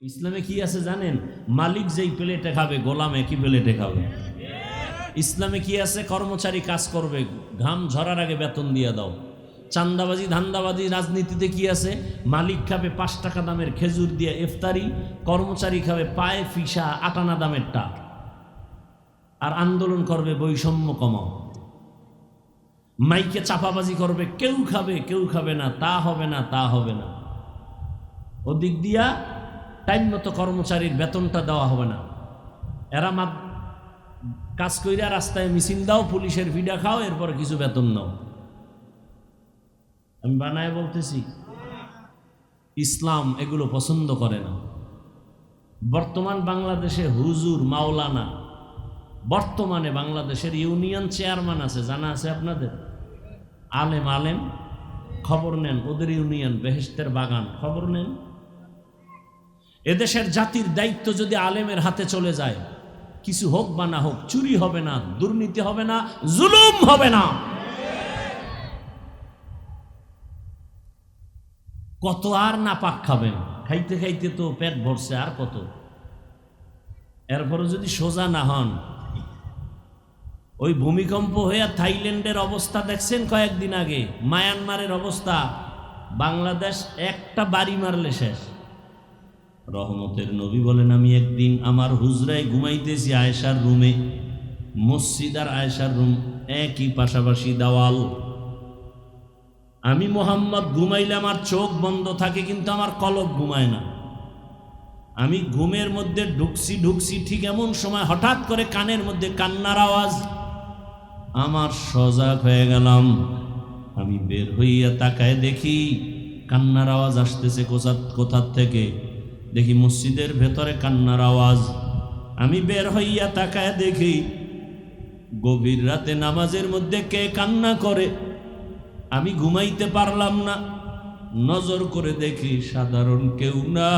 ইসলামে কি আছে জানেন? মালিক যেই প্লেটে খাবে গোলাম একই প্লেটে খাবে। ইসলামে কি আছে? কর্মচারী কাজ করবে, ঘাম ঝরার আগে বেতন দিয়ে দাও। চান্দাবাজি ধান্দাবাজি রাজনীতিতে কি আছে? মালিক খাবে 5 টাকা দামের খেজুর দিয়ে ইফতারি, কর্মচারী খাবে পায়ে ফিসা 8 আনা দামের টা, আর আন্দোলন করবে বৈষম্য কমাও। মাইকে চাপাবাজি করবে, কেউ খাবে কেউ খাবে না, তা হবে না তা হবে না। ওদিক দিয়া টাইম মতো কর্মচারীর বেতনটা দেওয়া হবে না। এরা কাজ কইরা রাস্তায় মিছিল দাও, পুলিশের ভিডা খাও, এরপর কিছু বেতন নাও। আমি বানায় বলতেছি, ইসলাম এগুলো পছন্দ করে না। বর্তমান বাংলাদেশে হুজুর মাওলানা, বর্তমানে বাংলাদেশের ইউনিয়ন চেয়ারম্যান আছে, জানা আছে আপনাদের? আলেম আলেম খবর নেন, ওদের ইউনিয়ন বেহেশতের বাগান, খবর নেন। এদেশের জাতির দায়িত্ব যদি আলেমের হাতে চলে যায়, কিছু হোক বা না হোক, চুরি হবে না, দুর্নীতি হবে না, জুলুম হবে না। কত আর নাপাক খাবেন? খাইতে খাইতে তো পেট ভরছে, আর কত? এরপরে যদি সোজা না হন, ওই ভূমিকম্প হয়ে থাইল্যান্ডের অবস্থা দেখছেন কয়েকদিন আগে, মায়ানমারের অবস্থা, বাংলাদেশ একটা বাড়ি মারলে শেষ। রহমতের নবী বলেন, আমি একদিন আমার হুজরায় ঘুমাইতেছি আয়েশার রুমে, মসজিদ আর আয়েশার রুম একই পাশাপাশি দেওয়াল। আমি মোহাম্মদ ঘুমাইলে আমার চোখ বন্ধ থাকে, কিন্তু আমার কলব ঘুমায় না। আমি ঘুমের মধ্যে ঢুকছি ঠিক এমন সময় হঠাৎ করে কানের মধ্যে কান্নার আওয়াজ। আমার সজাগ হয়ে গেলাম, আমি বের হইয়া তাকায় দেখি কান্নার আওয়াজ আসতেছে কোথা থেকে। দেখি মসজিদের ভেতরে কান্নার আওয়াজ। আমি বের হইয়া তাকায় দেখি গভীর রাতে নামাজের মধ্যে কে কান্না করে। আমি ঘুমাইতে পারলাম না, নজর করে দেখি সাধারণ কেউ না,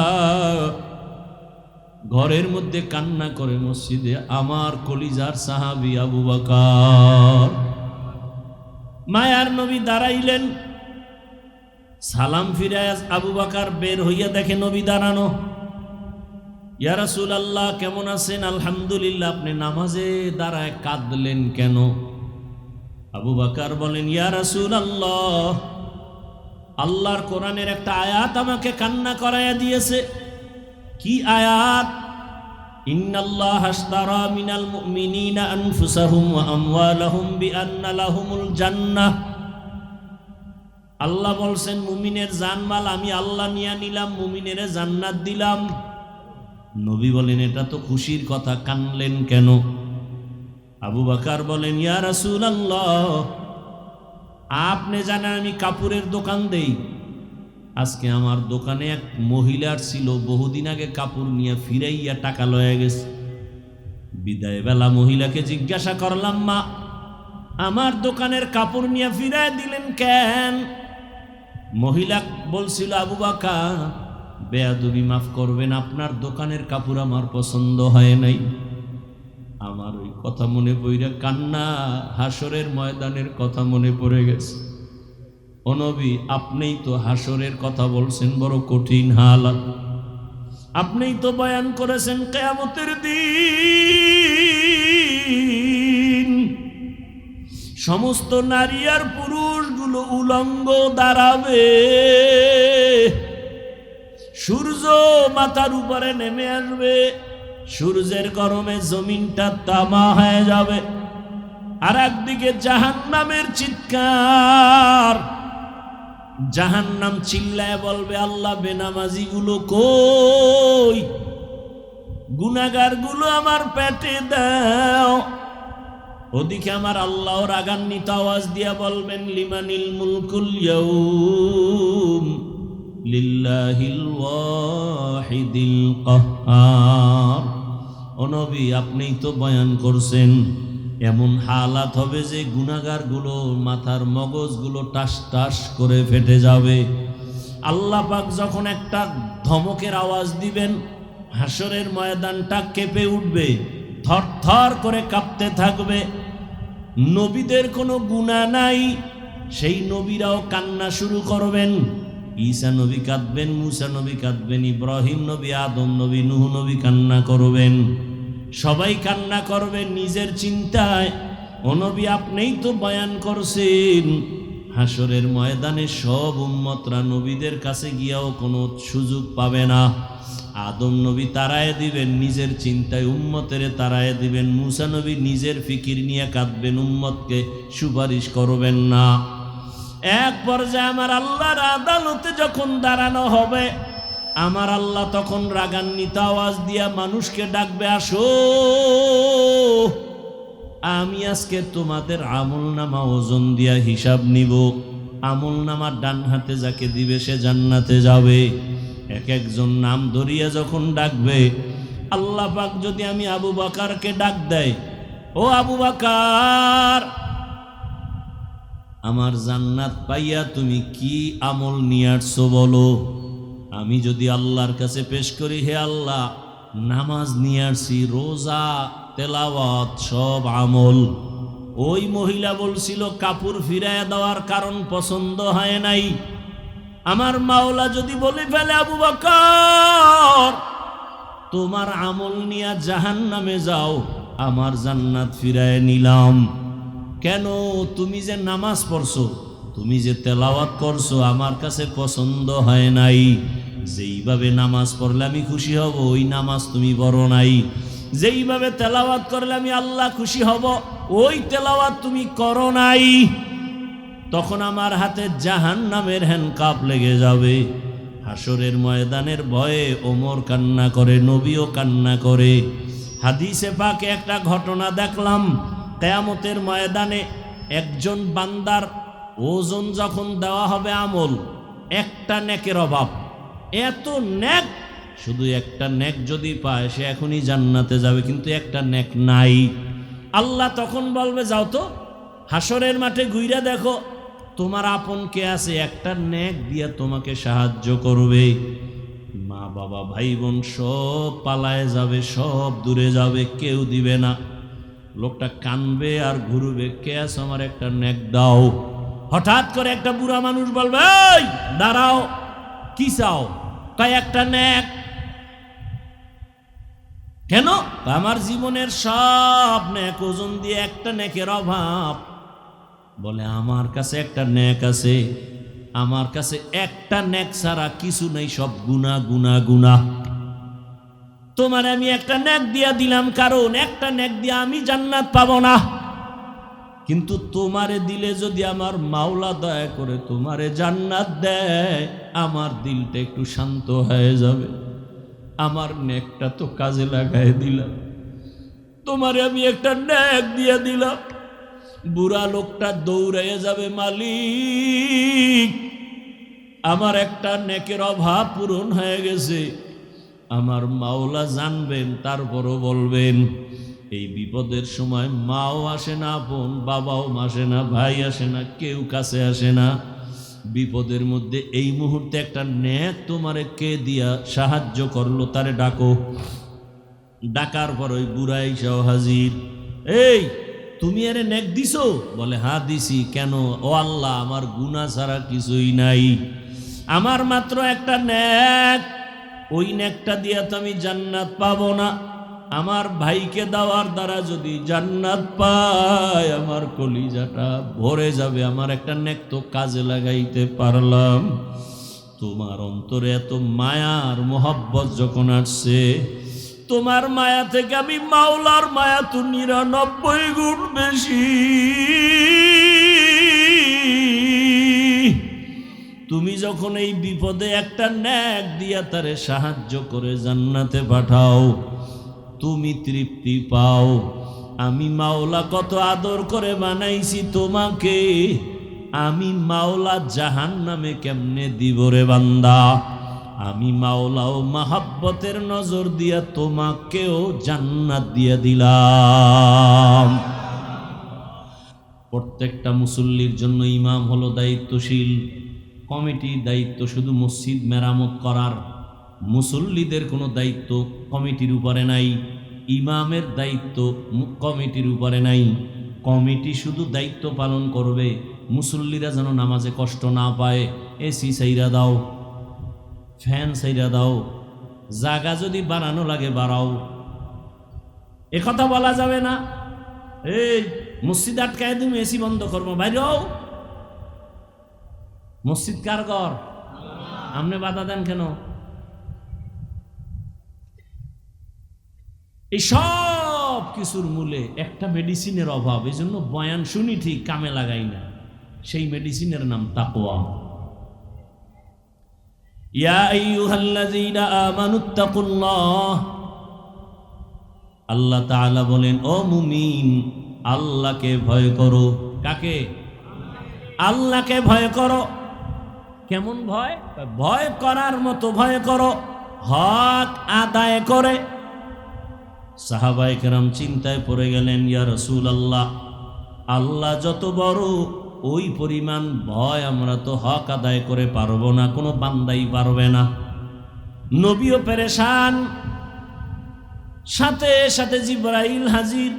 ঘরের মধ্যে কান্না করে মসজিদে আমার কলিজার সাহাবী আবু বকর। মায়ার নবী দাঁড়াইলেন, সালাম ফিরে আবু বকর বের হইয়া দেখে নবী দাঁড়ানো। ইয়া রাসূলুল্লাহ, কেমন আছেন? আলহামদুলিল্লাহ। আপনি নামাজে দাঁড়ায় কাঁদলেন কেন? আবু বকর বলেন, ইয়া রাসূলুল্লাহ, আল্লাহর কোরআনের একটা আয়াত আমাকে কান্না করাইয়া দিয়েছে। কি আয়াত? ইন্নাল্লাহা আশতারা মিনাল মুমিনিনা আনফুসাহুম ওয়া আমওয়ালাহুম বিআন্না লাহুমুল জান্নাহ। আল্লাহ বলছেন, মুমিনের জানমাল আমি আল্লাহ নিয়ে নিলাম, মুমিনের জান্নাত দিলাম। নবী বলেন, এটা তো খুশির কথা, কানলেন কেন? আবু বকর বলেন, ইয়া রাসূলুল্লাহ, আপনি জানেন আমি কাপড়ের দোকান দেই। আজকে আমার দোকানে এক মহিলার ছিল, বহুদিন আগে কাপড় নিয়ে ফিরাইয়া টাকা লয়ে গেছে। বিদায় বেলা মহিলাকে জিজ্ঞাসা করলাম, মা, আমার দোকানের কাপড় নিয়ে ফিরাই দিলেন কেন? মহিলা বলছিল, আবু বকর, বেয়াদবি মাফ করবেন, আপনার দোকানের কাপড় আমার পছন্দ হয় নাই। আমার ওই কথা মনে পড়ে কান্না, হাসরের ময়দানের কথা মনে পড়ে গেছে। ও নবী, আপনিই তো হাসরের কথা বলছেন, বড় কঠিন হালাত। আপনিই তো বয়ান করেছেন কিয়ামতের দিন সমস্ত নারী আর পুরুষগুলো উলঙ্গ দাঁড়াবে, সূর্য মাথার উপরে নেমে আসবে, সূর্যের গরমে জমিনটা তামা হয়ে যাবে, আর একদিকে জাহান্নামের চিৎকার। জাহান্নাম চিল্লায় বলবে, আল্লাহ, বেনামাজি গুলো কই? গুনাহগার গুলো আমার পেটে দাও। ওদিকে আমার আল্লাহ রাগান্বিত আওয়াজ দিয়া বলবেন, লিমানিল মুলকুল ইয়াউম লিল্লাহিল ওয়াহিদিল কাহ্হার। ও নবী, আপনিই তো বয়ান করছেন, এমন হালাত হবে যে গুনাহগার গুলো মাথার মগজগুলো টাস টাস করে ফেটে যাবে। আল্লাহ পাক যখন একটা ধমকের আওয়াজ দিবেন, হাসরের ময়দানটা কেঁপে উঠবে, থর থর করে কাঁপতে থাকবে। নবীদের কোনো গুনাহ নাই, সেই নবীরাও কান্না শুরু করবেন। ঈসা নবী কাঁদবেন, মুসা নবী কাঁদবেন, ইব্রাহিম নবী, আদম নবী, নূহ নবী কান্না করবেন, সবাই কান্না করবেন নিজের চিন্তায়। ও নবী, আপনিই তো বয়ান করছেন হাসরের ময়দানে সব উম্মতরা নবীদের কাছে গিয়াও কোনো সুযোগ পাবে না। আদম নবী তারায় দিবেন নিজের চিন্তায়, উম্মতের তারায় দিবেন। মুসা নবী নিজের ফিকির নিয়ে কাঁদবেন, উম্মতকে সুপারিশ করবেন না। এক পর্যায়ে আমার আল্লাহর আদালতে যখন দাঁড়ানো হবে, আমার আল্লাহ তখন রাগান্বিত আওয়াজ দিয়া মানুষকে ডাকবে, আসো, আমি আজকে তোমাদের আমল নামা ওজন দিয়া হিসাব নিব। আমল নামা ডান হাতে যাকে দিবে সে জান্নাতে যাবে। এক একজন নাম ধরিয়া যখন ডাকবে, আল্লাহ পাক যদি আমি আবু বকরকে ডাক দেয়, ও আবু বকর, আমার জান্নাত পাইয়া তুমি কি আমল নিয়ে আসছো বলো। আমি যদি আল্লাহর কাছে পেশ করি, হে আল্লাহ, নামাজ নিয়ে আসছি, রোজা, তেলাওয়াত, সব আমল। ওই মহিলা বলছিল কাপড় ফিরাইয়া দেওয়ার কারণ পছন্দ হয় নাই। আমার মাওলা যদি বলে ফেলে, আবু বকর, তোমার আমল নিয়ে জাহান্নামে যাও, আমার জান্নাত ফিরায় নিলাম। কেন? তুমি যে নামাজ পড়ছো, তুমি যে তেলাওয়াত করছো, আমার কাছে পছন্দ হয় নাই। যেইভাবে নামাজ পড়লে আমি খুশি হব, ওই নামাজ তুমি পড়ো নাই। যেইভাবে তেলাওয়াত করলে আমি আল্লাহ খুশি হব, ওই তেলাওয়াত তুমি করো নাই। তখন আমার হাতে জাহান্নামের হ্যান্ডকাপ লেগে যাবে। হাসরের ময়দানের ভয়ে ওমর কান্না করে, নবীও কান্না করে। হাদিসে পাকে একটা ঘটনা দেখলাম, কিয়ামতের ময়দানে একজন বান্দার ওজন যখন দেওয়া হবে আমল, একটা নেকের অভাব, এত নেক, শুধু একটা নেক যদি পায় সে এখনই জান্নাতে যাবে, কিন্তু একটা নেক নাই। আল্লাহ তখন বলবে, যাও তো হাসরের মাঠে ঘুইরা দেখো তোমার আপন কে আছে, একটা নেক দিয়া তোমাকে সাহায্য করবে। মা বাবা ভাই বোন সব পালায় যাবে, সব দূরে যাবে, কেউ দিবে না। লোকটা কানবে আর ঘুরবে, কে আছে, আমার একটা নেক দাও। হঠাৎ করে একটা বুড়া মানুষ বলবে, এই দাঁড়াও, কি চাও? তাই একটা নেক। কেন? আমার জীবনের সব নেক ওজন দিয়ে একটা নেকের অভাব। বলে, আমার কাছে একটা নেক আছে, আমার কাছে একটা নেক ছাড়া কিছু নেই, সব গুনাহ গুনাহ গুনাহ। তোমার আমি একটা নেক দিয়া দিলাম, কারণ একটা নেক দিয়া আমি জান্নাত পাবো না, কিন্তু তোমারে দিলে যদি আমার মাওলা দয়া করে তোমারে জান্নাত দেয়, আমার দিলটা একটু শান্ত হয়ে যাবে। আমার নেকটা তো কাজে লাগাই দিলাম, তোমারে আমি একটা নেক দিয়া দিলাম। বুড়া লোকটা দৌড়াইয়া যাবে, মালিক, আমার একটা নেকের অভাব পূরণ হয়ে গেছে। আমার মাওলা জানবেন, তারপরও বলবেন। এই বিপদের সময় মাও আসে না, বোন বাবাও আসে না, ভাই আসে না, কেউ কাছে আসে না। বিপদের মধ্যে এই মুহূর্তে একটা নেক তোমারে কে দিয়া সাহায্য করলো, তারে ডাকো। ডাকার পর ওই বুড়া এসেও হাজির। এই, তুমি আরে নেক দিছো? বলে, হ্যাঁ দিছি। কেন? ও আল্লাহ, আমার গুনাহ ছাড়া কিছুই নাই, আমার মাত্র একটা নেক, ওই নেকটা দিয়া তো আমি জান্নাত পাবো না। আমার ভাইকে দেওয়ার দ্বারা যদি জান্নাত পায়, আমার কলিজাটা ভরে যাবে। আমার একটা নেক তো কাজে লাগাইতে পারলাম। তোমার অন্তরে এত মায়ার মোহব্বত যখন আসছে, তোমার মায়া থেকে আমি মাওলার মায়া তো 99 গুণ বেশি। তুমি যখন এই বিপদে একটা নেক দিয়া তারে সাহায্য করে জান্নাতে পাঠাও, তুমি তৃপ্তি পাও। আমি মাওলা কত আদর করে বানাইছি তোমাকে, আমি মাওলা জাহান্নামে কেমনে দিব রে বান্দা? আমি মাওলাও মাহাব্বতের নজর দিয়া তোমাকেও জান্নাত দিয়া দিলাম। প্রত্যেকটা মুসল্লির জন্য ইমাম হলো দায়িত্বশীল। কমিটির দায়িত্ব শুধু মসজিদ মেরামত করার, মুসল্লিদের কোনো দায়িত্ব কমিটির উপরে নাই। ইমামের দায়িত্ব কমিটির উপরে নাই। কমিটি শুধু দায়িত্ব পালন করবে মুসল্লিরা যেন নামাজে কষ্ট না পায়, এসি সাইরা দাও, ফ্যান সাইরা দাও, জায়গা যদি বাড়ানো লাগে বাড়াও। এ কথা বলা যাবে না। এই মসজিদ আটকায় তুমি এসি বন্ধ করবো, বাইরেও। মসজিদ কার ঘর? আপনি বাধা দেন কেন? এই সব কিছুর মূলে একটা মেডিসিনের অভাব। এই জন্য বয়ান শুনি ঠিক, কামে লাগাই না। সেই মেডিসিনের নাম তাকওয়া। ইয়া আইয়ুহাল্লাযীনা আমানুত্তাকুল্লাহ, আল্লাহ তাআলা বলেন, ও মুমিন, আল্লাহকে ভয় করো। কাকে? আল্লাহকে ভয় করো। কেমন ভয়? ভয় করার মতো ভয় করো, হক আদায় করে। সাহাবায়ে কেরাম চিন্তায় পড়ে গেলেন, ইয়া রাসূলুল্লাহ, আল্লাহ যত বড়, ওই পরিমাণ ভয় আমরা তো হক আদায় করে পারবো না, কোনো বান্দাই পারবে না। নবীও পেরেশান, সাথে সাথে জিবরাইল হাজির।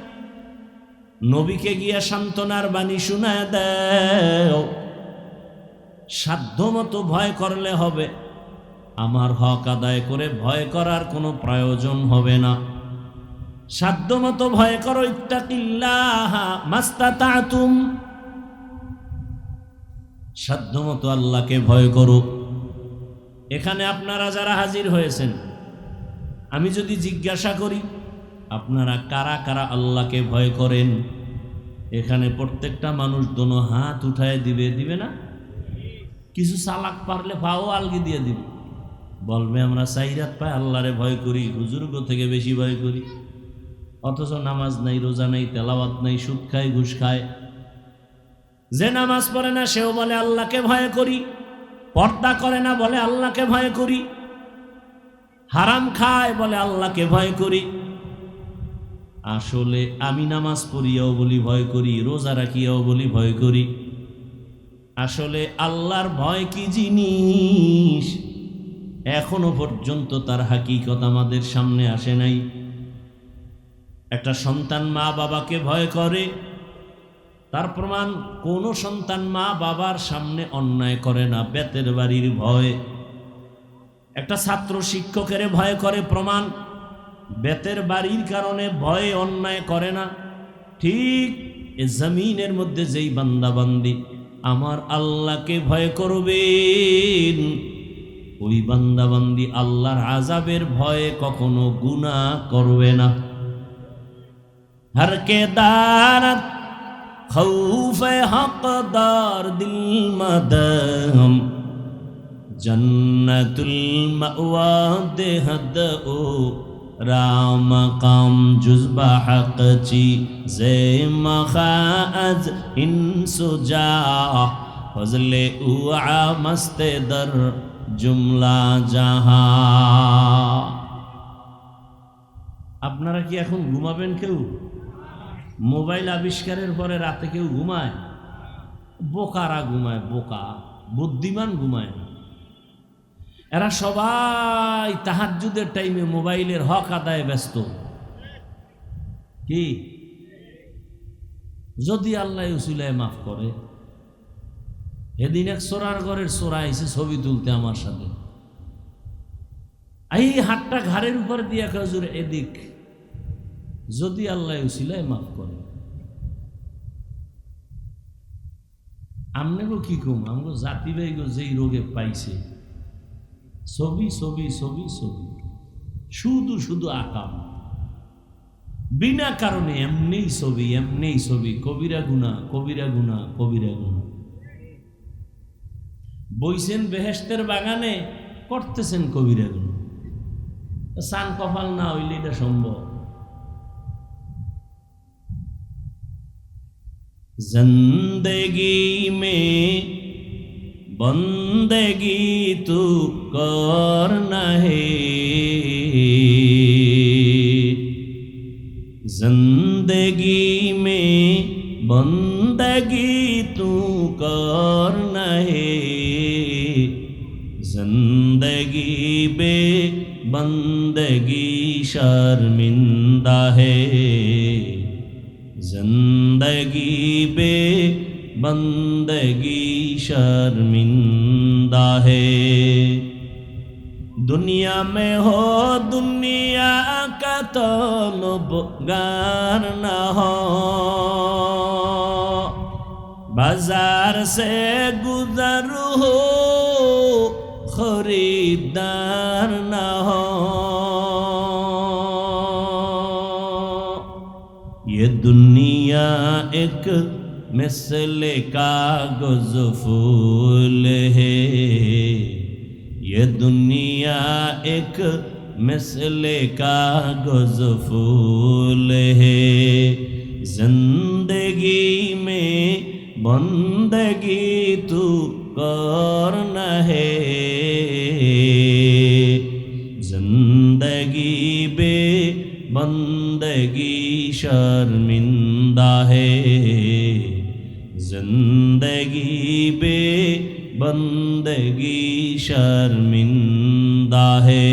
নবীকে গিয়া সান্ত্বনার বাণী শোনায় দাও, সাধ্যমতো ভয় করলে হবে, আমার হক আদায় করে ভয় করার কোনো প্রয়োজন হবে না। সাধ্যমতো ভয় করো, ইত্তাকিল্লাহ মাস্তাতাতুম, সাধ্যমতো আল্লাহকে ভয় করো। এখানে আপনারা যারা হাজির হয়েছেন, আমি যদি জিজ্ঞাসা করি আপনারা কারা কারা আল্লাহকে ভয় করেন, এখানে প্রত্যেকটা মানুষ দোনো হাত উঠায় দিবে, দিবে না? কিছু চালাক পারলে পাও আলগি দিয়ে দিবে, বলবে আমরা চাইরাত পায় আল্লাহরে ভয় করি, হুজুরগো থেকে বেশি ভয় করি। অথচ নামাজ নাই, রোজা নাই, তেলাওয়াত নাই, সুদ খায়, ঘুষ খায়। যে নামাজ পড়ে না সেও বলে আল্লাহকে ভয় করি, পর্দা করে না বলে আল্লাহকে ভয় করি, হারাম খায় বলে আল্লাহকে ভয় করি। আসলে আমি নামাজ পড়িয়াও বলি ভয় করি, রোজা রাখিয়াও বলি ভয় করি। আসলে আল্লাহর ভয় কি জিনিস এখনো পর্যন্ত তার হাকিকত আমাদের সামনে আসে নাই। একটা সন্তান মা বাবাকে ভয় করে, তার প্রমাণ কোনো সন্তান মা বাবার সামনে অন্যায় করে না, বেতের বাড়ির ভয়। একটা ছাত্র শিক্ষকের ভয় করে, প্রমাণ বেতের বাড়ির কারণে ভয়ে অন্যায় করে না। ঠিক এ জমিনের মধ্যে যেই বান্দাবান্দি আমার আল্লাহকে ভয় করবেন, ওই বান্দাবান্দি আল্লাহর আযাবের ভয়ে কখনো গুনাহ করবে না। हर के दारत खौफ हक़दार दिल मदम जन्नतुल मअवा देहद ओ राम काम जुज़बा हक़ ची ज़े मखाअज इंसुजा फज़ले उआ मस्ते दर जुमला जहां। আপনারা কি এখন ঘুমাবেন? কেউ মোবাইল আবিষ্কারের পরে রাতে কেউ ঘুমায়? বোকারা ঘুমায়, বোকা। বুদ্ধিমান ঘুমায় না। এরা সবাই তাহাজ্জুদের টাইমে মোবাইলের হক আদায়ে ব্যস্ত। কি যদি আল্লাহ উসিলায় মাফ করে। এদিন এক চোরার ঘরের চোরা এসে ছবি তুলতে আমার সাথে, এই হাতটা ঘাড়ের উপর দিয়ে হুজুর এদিক, যদি আল্লাহ উসিলায় মাফ করে। আমনে গো কি কম, আমগো জাতি ভাই গো যেই রোগে পাইছে, ছবি ছবি ছবি ছবি, শুধু শুধু আকাম, বিনা কারণে এমনিই ছবি, এমনিই ছবি, কবিরা গুনাহ, কবিরা গুনাহ, কবিরা গুনাহ। বইছেন বেহেশতের বাগানে, করতেছেন কবিরা গুনাহ। সান কপাল না হইলে এটা সম্ভব। जिंदगी में बंदगी तू करना है, जिंदगी में बंदगी तू करना है, जिंदगी बे बंदगी शर्मिंदा है, जिंदगी बे बंदगी शर्मिंदा शर्मिंदा है। दुनिया में हो दुनिया का तलबगार न हो, बाजार से गुजर हो खरीदार न हो। ये दुनिया एक मिसले कागज फूल है, ये दुनिया एक मिसले कागज फूल है। जिंदगी में बंदगी तू करना है, जिंदगी बे बंदगी शर्मिंदा है, जिंदगी बे बंदगी शर्मिंदा है।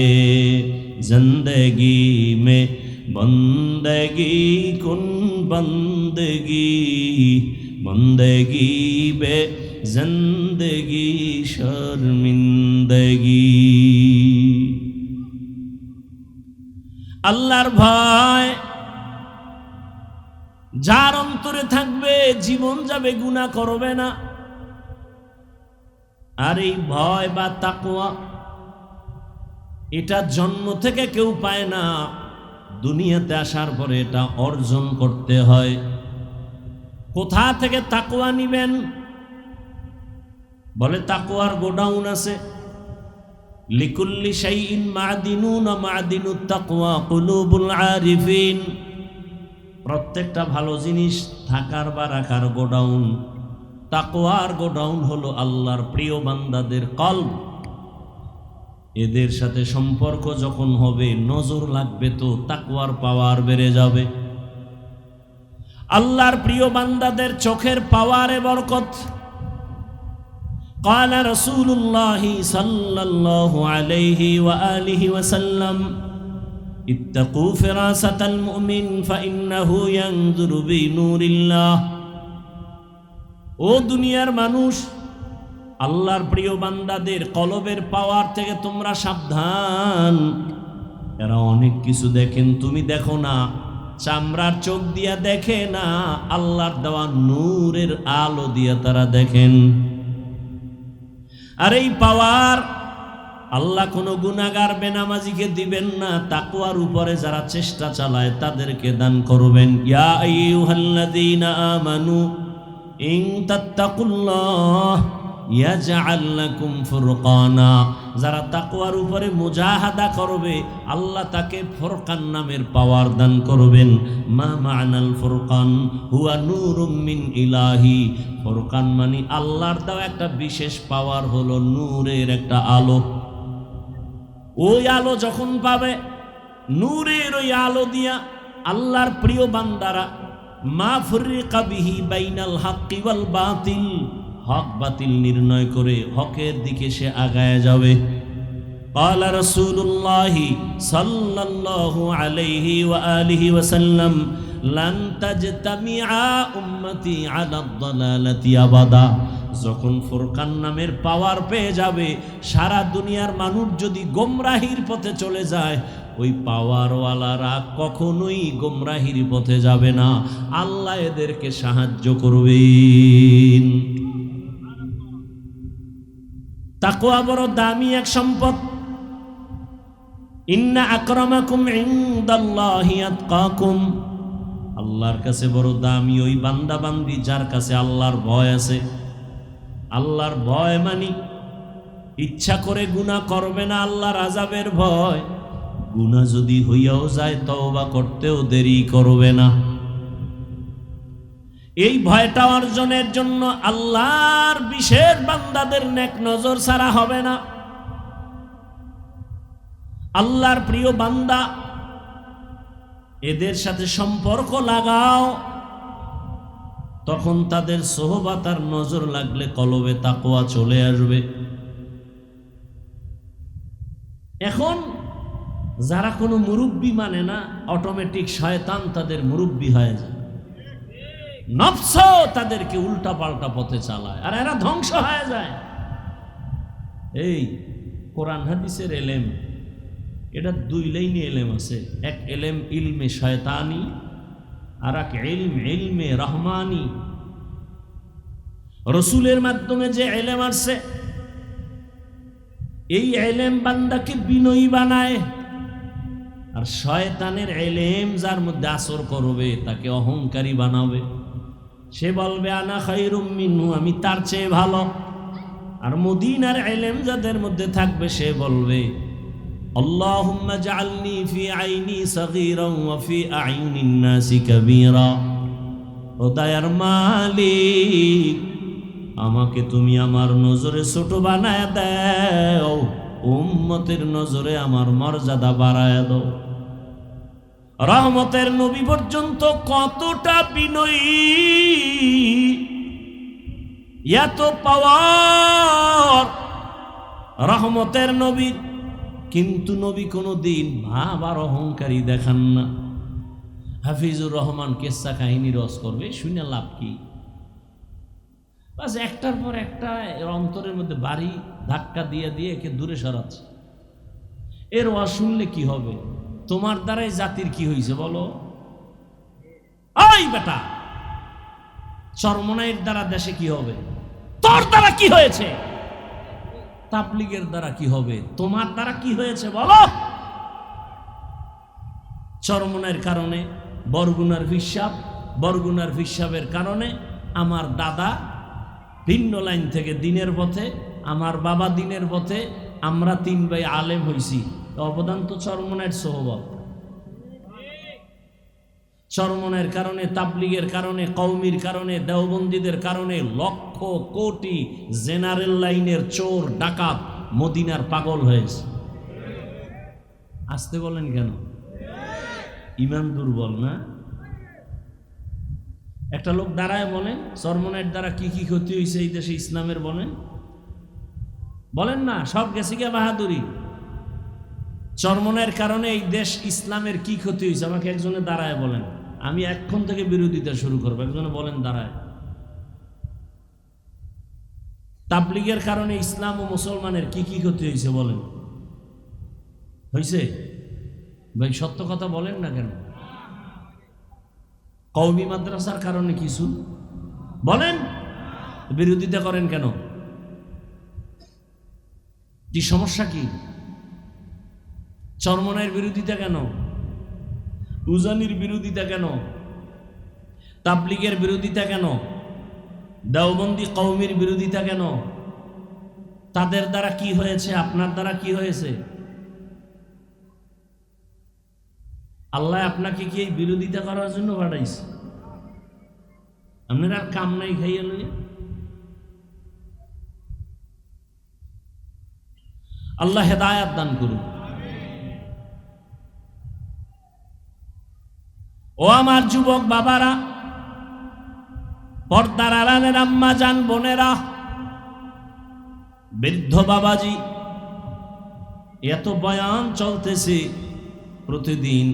जिंदगी में बंदगी कुन बंदगी, बंदगी बे जिंदगी शर्मिंदगी। আল্লাহর ভয় যার অন্তরে থাকবে জীবন যাবে গুনাহ করবে না। আর এই ভয় বা তাকওয়া এটা জন্ম থেকে কেউ পায় না, দুনিয়াতে আসার পরে এটা অর্জন করতে হয়। কোথা থেকে তাকওয়া নিবেন? বলে তাকওয়ার গোডাউন আছে। লিকুল্লি শাইইন মাদিনুন মাদিনুত তাকওয়া কুলুবুল আরিফিন। প্রত্যেকটা ভালো জিনিস থাকার বা রাখার গোডাউন, তাকওয়ার গোডাউন হলো আল্লাহর প্রিয় বান্দাদের কলব। এদের সাথে সম্পর্ক যখন হবে, নজর লাগবে তো তাকওয়ার পাওয়ার বেড়ে যাবে। আল্লাহর প্রিয় বান্দাদের চোখের পাওয়ারে বরকত। قال رسول الله صلى الله عليه وآله وسلم اتقوا فراسة المؤمن فإنه ينظر بنور الله। ও দুনিয়ার মানুষ, আল্লাহর প্রিয় বান্দাদের কলবের পাওয়ার থেকে তোমরা সাবধান। এরা অনেক কিছু দেখেন, তুমি দেখো না। চামড়ার চোখ দিয়া দেখে না, আল্লাহর দেওয়া নূরের আলো দিয়া তারা দেখেন। আর এই পাওয়ার আল্লাহ কোনো গুনাহগার বেনামাজিকে দিবেন না, তাকওয়ার উপরে যারা চেষ্টা চালায় তাদেরকে দান করবেন। ইয়া আইয়ুহাল্লাযীনা আমানু ইন তাত্তাকুল্লাহ ইয়াজআল লাকুম ফুরকানা। যারা তাকওয়ার উপরে মুজাহাদা করবে আল্লাহ তাকে ফুরকান নামের পাওয়ার দান করবেন। মা মা'নাল ফুরকান হুয়া নূরুম মিন ইলাহি। ফুরকান মানে আল্লাহর দেওয়া একটা বিশেষ পাওয়ার, হলো নূরের একটা আলো। ওই আলো যখন পাবে, নূরের ওই আলো দিয়া আল্লাহর প্রিয় বান্দারা মা ফুররিকা বিহি বাইনাল হাক্কি ওয়াল বাতিল, হক বাতিল নির্ণয় করে হকের দিকে সে আগায় যাবে। قال رسول الله صلى الله عليه وآله وسلم لن تجتمع أمتي على الضلالة أبدا। যখন ফুরকান নামের পাওয়ার পেয়ে যাবে, সারা দুনিয়ার মানুষ যদি গোমরাহির পথে চলে যায়, ওই পাওয়ারওয়ালারা কখনোই গোমরাহির পথে যাবে না। আল্লাহ এদেরকে সাহায্য করবেন। তাকওয়া বড় দামি এক সম্পদ। ইন্না আকরামাকুম ইনদাল্লাহি আতকাকুম। আল্লাহর কাছে বড় দামি ওই বান্দা বান্দি যার কাছে আল্লাহর ভয় আছে। আল্লাহর ভয় মানে ইচ্ছা করে গুনাহ করবে না, আল্লাহর আযাবের ভয়। গুনাহ যদি হইয়াও যায় তওবা করতেও দেরি করবে না। এই ভয়টা অর্জনের জন্য আল্লাহর বিশেষ বান্দাদের নেক নজর ছাড়া হবে না। আল্লাহর প্রিয় বান্দা, এদের সাথে সম্পর্ক লাগাও, তখন তাদের সোহবত আর নজর লাগলে কলবে তাকওয়া চলে আসবে। এখন যারা কোনো মুরব্বি মানে না, অটোমেটিক শয়তান তাদের মুরব্বি হয়ে যায়। নফস তাদেরকে উল্টা পাল্টা পথে চালায়, আর এরা ধ্বংস হয়ে যায়। এই কোরআন হাদিসের এলেম, এটা দুই লাইনে এলেম আছে। এক এলেম ইলমে শয়তানি, আর এক ইলমে রহমানি। রসুলের মাধ্যমে যে এলেম আসছে, এই এলেম বান্দাকে বিনয়ী বানায়, আর শয়তানের এলেম যার মধ্যে আসর করবে তাকে অহংকারী বানাবে। সে বলবে আনা খায়রুম মিনহু, আমি তার চেয়ে ভালো। আর মদিনার এলেম যাদের মধ্যে থাকবে সে বলবে আল্লাহুম্মা জাআলনি ফি আইনি সগীরান ওয়া ফি আইনিন নাসি কাবীরা। ও দয়ার মালিক, আমাকে তুমি আমার নজরে ছোট বানায় দাও, উম্মতের নজরে আমার মর্যাদা বাড়ায় দাও। রহমতের নবী পর্যন্ত কতটা বিনয়ী, এত পাওয়ার রহমতের নবী, কিন্তু নবী কোনো দিন ভাব আর অহংকারী দেখান না। হাফিজুর রহমান কেসা কাহিনী রস করবে, শুনে লাভ কি? বাস একটার পর একটা অন্তরের মধ্যে বাড়ি ধাক্কা দিয়ে দিয়ে একে দূরে সরাচ্ছে। এর ওয়াজ শুনলে কি হবে? তোমার দ্বারাই জাতির কি হয়েছে বলো? ওই বেটা, চরমনাইয়ের দ্বারা দেশে কি হবে? তোর দ্বারা কি হয়েছে? তাবলীগের দ্বারা কি হবে? তোমার দ্বারা কি হয়েছে বলো? চরমনাইয়ের কারণে বরগুনার হিসাব, বরগুনার হিসাবের কারণে আমার দাদা ভিন্ন লাইন থেকে দিনের পথে, আমার বাবা দিনের পথে, আমরা তিন ভাই আলেম হইছি। অবদান তো চরমনাইয়ের সোহবত। চরমনাইয়ের কারণে, তাবলীগের কারণে, কওমির কারণে, দেওবন্দীদের কারণে লক্ষ কোটি জেনারেল লাইনের চোর ডাকাত মদিনার পাগল হয়েছে। আসতে বলেন কেন? ইমান দুর্বল না? একটা লোক দাঁড়ায় বলেন চরমনাইয়ের দ্বারা কি কি ক্ষতি হয়েছে এই দেশে ইসলামের, বলেন বলেন না, সব গেছে গিয়া বাহাদুরি। চরমনাইয়ের কারণে এই দেশ ইসলামের কি ক্ষতি হয়েছে আমাকে একজনে দাঁড়ায় বলেন। আমি এখন থেকে বিরোধিতা শুরু করবো। একজনে বলেন দাঁড়ায়। তাবলীগের কারণে ইসলাম ও মুসলমানের কি কি ক্ষতি হয়েছে বলেন। হয়েছে? ভাই সত্য কথা বলেন না কেন? কওমি মাদ্রাসার কারণে কিছু বলেন, বিরোধিতা করেন কেন? কি সমস্যা কি? চরমনাইয়ের বিরোধিতা কেন? উজানির বিরোধিতা কেন? তাবলীগের বিরোধিতা কেন? দেওবন্দি কওমির বিরোধিতা কেন? তাদের দ্বারা কি হয়েছে? আপনার দ্বারা কি হয়েছে? আল্লাহ আপনাকে কি এই বিরোধিতা করার জন্য পাঠাইছে? আপনার আর কাম নাই খাইয়া লইয়া? আল্লাহ হেদায়াত দান করুন। ও আমার যুবক বাবারা, পর্দার আড়ালের আম্মা জান বোনেরা, বৃদ্ধ বাবাজি, এত বয়ান চলতেছে প্রতিদিন,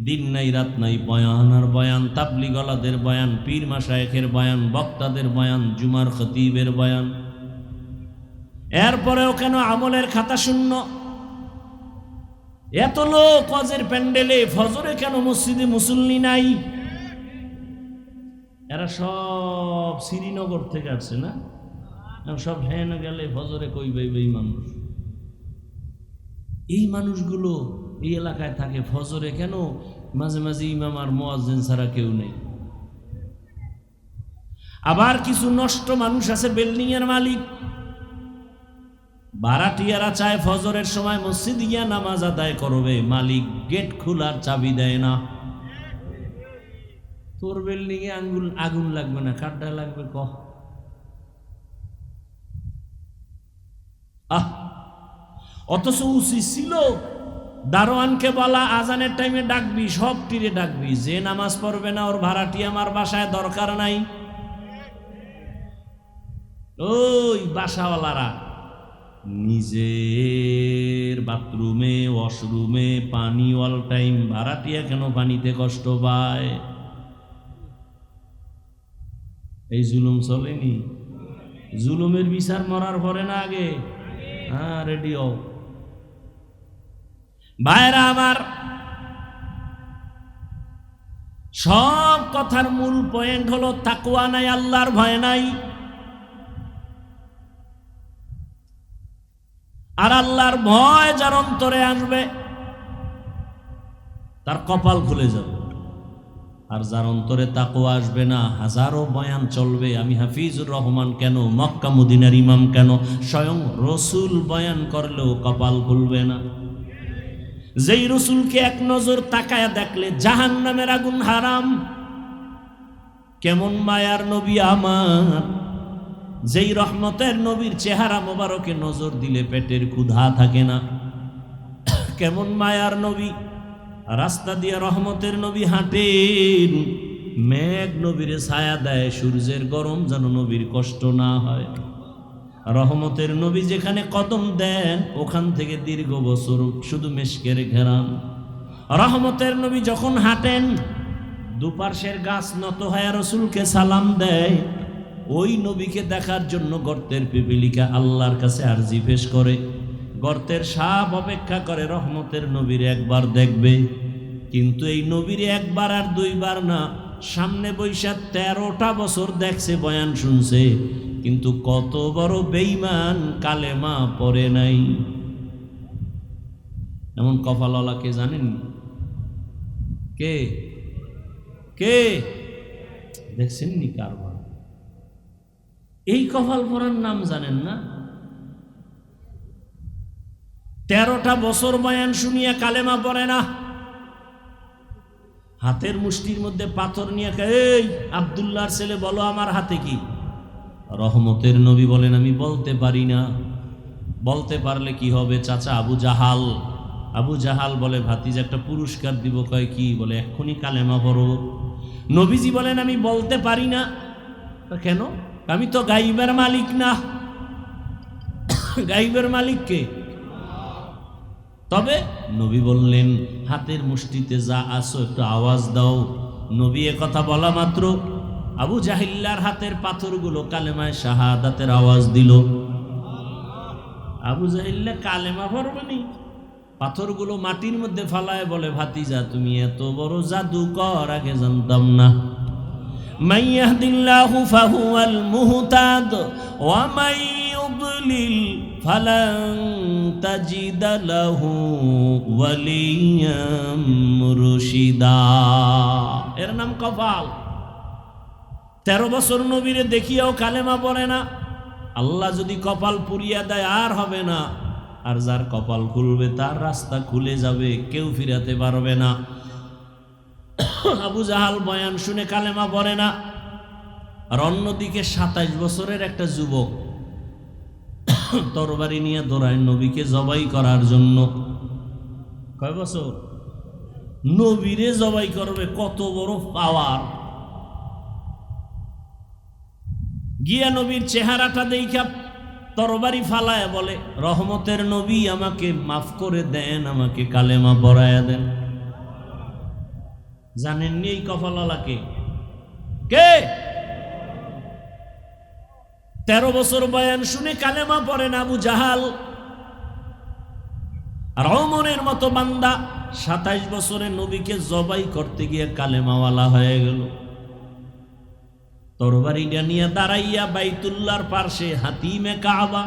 দিন নাই রাত নাই বয়ান আর বয়ান। তাবলীগওয়ালাদের বয়ান, পীর মাশায়েখের বয়ান, বক্তাদের বয়ান, জুমার খতিবের বয়ান। এরপরেও কেন আমলের খাতা শূন্য? এত লোক ওয়াজের প্যান্ডেলে, ফজরে কেন মসজিদে মুসল্লি নাই? এরা সব শ্রীনগর থেকে আসছে না? সব হেন গেলে ফজরে কই ভাই মানুষ। এই মানুষগুলো এই এলাকায় থাকে, ফজরে কেন মাঝে মাঝে ইমাম আর মুয়াজ্জিন ছাড়া কেউ নেই। আবার কিছু নষ্ট মানুষ আছে, বিল্ডিং এর মালিক, ভাড়াটিয়ারা চায় ফজরের সময় মসজিদ গিয়া নামাজ আদায় করবে, মালিক গেট খোলার চাবি দেয় না। তোর বিল্ডিং এ আগুন লাগবে না, কাঠটা লাগবে ক? অথচ উচিত ছিল দারোয়ানকে বলা আজানের টাইমে ডাকবি, সব তীরে ডাকবি, যে নামাজ পড়বে না ওর ভাড়াটি আমার বাসায় দরকার নাই। ওই বাসাওয়ালারা নিজের বাথরুমে ওয়াশরুমে পানি অল টাইম, ভাড়াটিয়া কেন পানিতে কষ্ট পায়? এই জুলুম চলেনি? জুলুমের বিচার মরার পরে না আগে? হ্যাঁ রেডিও। ভাইরা আমার, সব কথার মূল পয়েন্ট হলো তাকওয়া নাই, আল্লাহর ভয় নাই। আর আল্লাহর ভয় যার অন্তরে আসবে তার কপাল খুলে যাবে। আর যার অন্তরে তাকওয়া আসবে না, হাজারো বয়ান চলবে। আমি হাফিজুর রহমান কেন, মক্কা মদিনার ইমাম কেন, স্বয়ং রসুল বয়ান করলেও কপাল খুলবে না। যেই রসুলকে এক নজর তাকায়া দেখলে জাহান্নামের আগুন হারাম, কেমন মায়ার নবী আমার। যেই রহমতের নবীর চেহারা মোবারকে নজর দিলে পেটের ক্ষুধা থাকে না, কেমন মায়ার নবী। রাস্তা দিয়ে রহমতের নবী হাঁটেন, মেঘ নবীর ছায়া দেয়, সূর্যের গরম যেন নবীর কষ্ট না হয়। রহমতের নবী যেখানে কদম দেন ওখান থেকে দীর্ঘ বছর শুধু মেশকের ঘেরান। রহমতের নবী যখন হাঁটেন দুপার্শ্বের গাছ নত হয়ে রসুলকে সালাম দেয়। ওই নবীকে দেখার জন্য গর্তের পিপিলিকা আল্লাহর কাছে আরজি পেশ করে। গর্তের সাপ অপেক্ষা করে রহমতের নবীর একবার দেখবে, কিন্তু এই নবীর একবার আর দুইবার না, সামনে বৈশা 13টা বছর দেখছে, বয়ান শুনছে, কিন্তু কত বড় বেঈমান, কালেমা পড়ে নাই। এমন কপালওয়ালা কে জানেন? কে কে দেখছেন নি কারবার? এই কপাল পড়ার নাম জানেন না? 13টা বছর বয়ান শুনিয়া কালেমা পড়ে না। হাতের মুষ্টির মধ্যে পাথর নিয়ে, এই আব্দুল্লাহর ছেলে বলো আমার হাতে কি? রহমতের নবী বলেন আমি বলতে পারি না। বলতে পারলে কি হবে? চাচা আবু জাহাল। আবু জাহাল বলে ভাতিজা একটা পুরস্কার দিব। কয় কি? বলে এক্ষুনি কালেমা পড়ো। নবীজি বলেন আমি বলতে পারি না। কেন? আমি তো গাইবের মালিক না। গাইবের মালিক কে? তবে নবী বললেন হাতের মুষ্টিতে যা আসো একটু আওয়াজ দাও। নবী এ কথা বলা মাত্র আবু জাহিল্লার হাতের পাথরগুলো কালেমায় শাহাদাতের আওয়াজ দিল। আবু জাহিল্লা কালেমা পড়বেনি, পাথরগুলো মাটির মধ্যে ফালায় বলে ভাতিজা তুমি এত বড় জাদুকর, আগে জানতাম না। মান ইয়াহদিল্লাহু ফাহুয়াল মুহতাদ ওয়া মান ইউদ্লিল ফালান তাজিদা লাহু ওয়ালিয়াম মুরশিদা। এর নাম কপাল। 13 বছর নবীরে দেখিয়াও কালেমা পড়ে না। আল্লাহ যদি কপাল পুড়িয়া দেয় আর হবে না। আর যার কপাল খুলবে তার রাস্তা খুলে যাবে, কেউ ফিরাতে পারবে না। আবু জাহাল বয়ান শুনে কালেমা পড়ে না। আর অন্যদিকে 27 বছরের একটা যুবক তরবারি নিয়ে দৌড়ায় নবীকে জবাই করার জন্য। কয় বছর? নবীরে জবাই করবে, কত বড় পাওয়ার। গিয়া নবীর চেহারাটা দেখা তরবারি ফালায় বলে রহমতের নবী আমাকে মাফ করে দেন, আমাকে কালেমা পড়ায়া দেন। জানেননি এই কপালওয়ালাকে কে? 13 বছর বয়ান শুনে কালেমা পড়ে না আবু জাহাল। আর ওমরের মতো বান্দা 27 বছরে নবীকে জবাই করতে গিয়ে কালেমাওয়ালা হয়ে গেল। তরবারিটা নিয়ে দাঁড়াইয়া বাইতুল্লাহর পার্শ্বে হাতিমে কাবা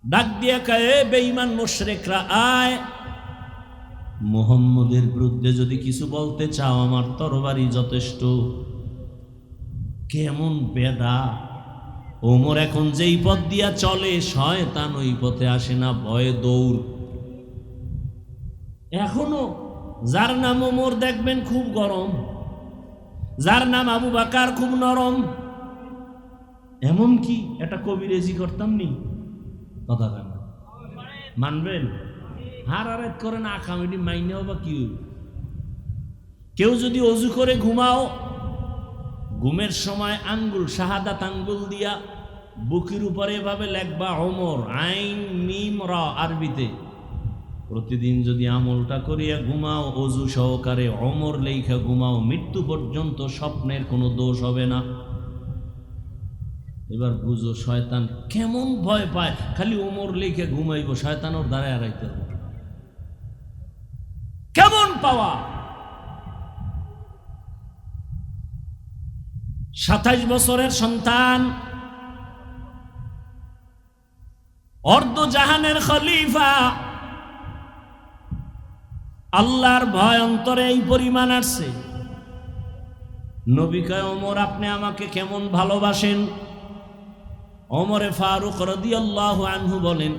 ডাক দিয়া কয় বেঈমান মুশরিকরা আয়, মুহাম্মদের বিরুদ্ধে যদি কিছু বলতে চাও আমার তরবারি যথেষ্ট। কেমন বেদা! ওমর এখন যেই পথ দিয়া চলে শয়তান ওই পথে আসে না, ভয়ে দৌড়। এখনো যার নাম ওমর দেখবেন খুব গরম, যার নাম আবু বাকার খুব নরম। এমন কি একটা কবিরেজি করতাম নি? কথা কেন মানবেন? হারারাত করেন আকামিটি মাইনেও বা কি? কেউ যদি অজু করে ঘুমাও, ঘুমের সময় আঙ্গুল শাহাদাত আঙ্গুল দিয়া বুকের উপরে এভাবে লেখবা ওমর, আইন মিম র আরবিতে। প্রতিদিন যদি আমলটা করিয়া ঘুমাও অজু সহকারে ওমর লেখা ঘুমাও, মৃত্যু পর্যন্ত স্বপ্নের কোনো দোষ হবে না। এবার বুঝো শয়তান কেমন ভয় পায়, খালি ওমর লিখে ঘুমাইব, শয়তান ওর দ্বারা এড়াইতে হবে। কেমন পাওয়া! 27 বছরের সন্তান, অর্ধ জাহানের খলিফা, আল্লাহর ভয় অন্তরে এই পরিমাণ আসছে। নবী কয়, ওমর আপনি আমাকে কেমন ভালোবাসেন? ওমরে ফারুক রাদিয়াল্লাহু আনহু বলেন,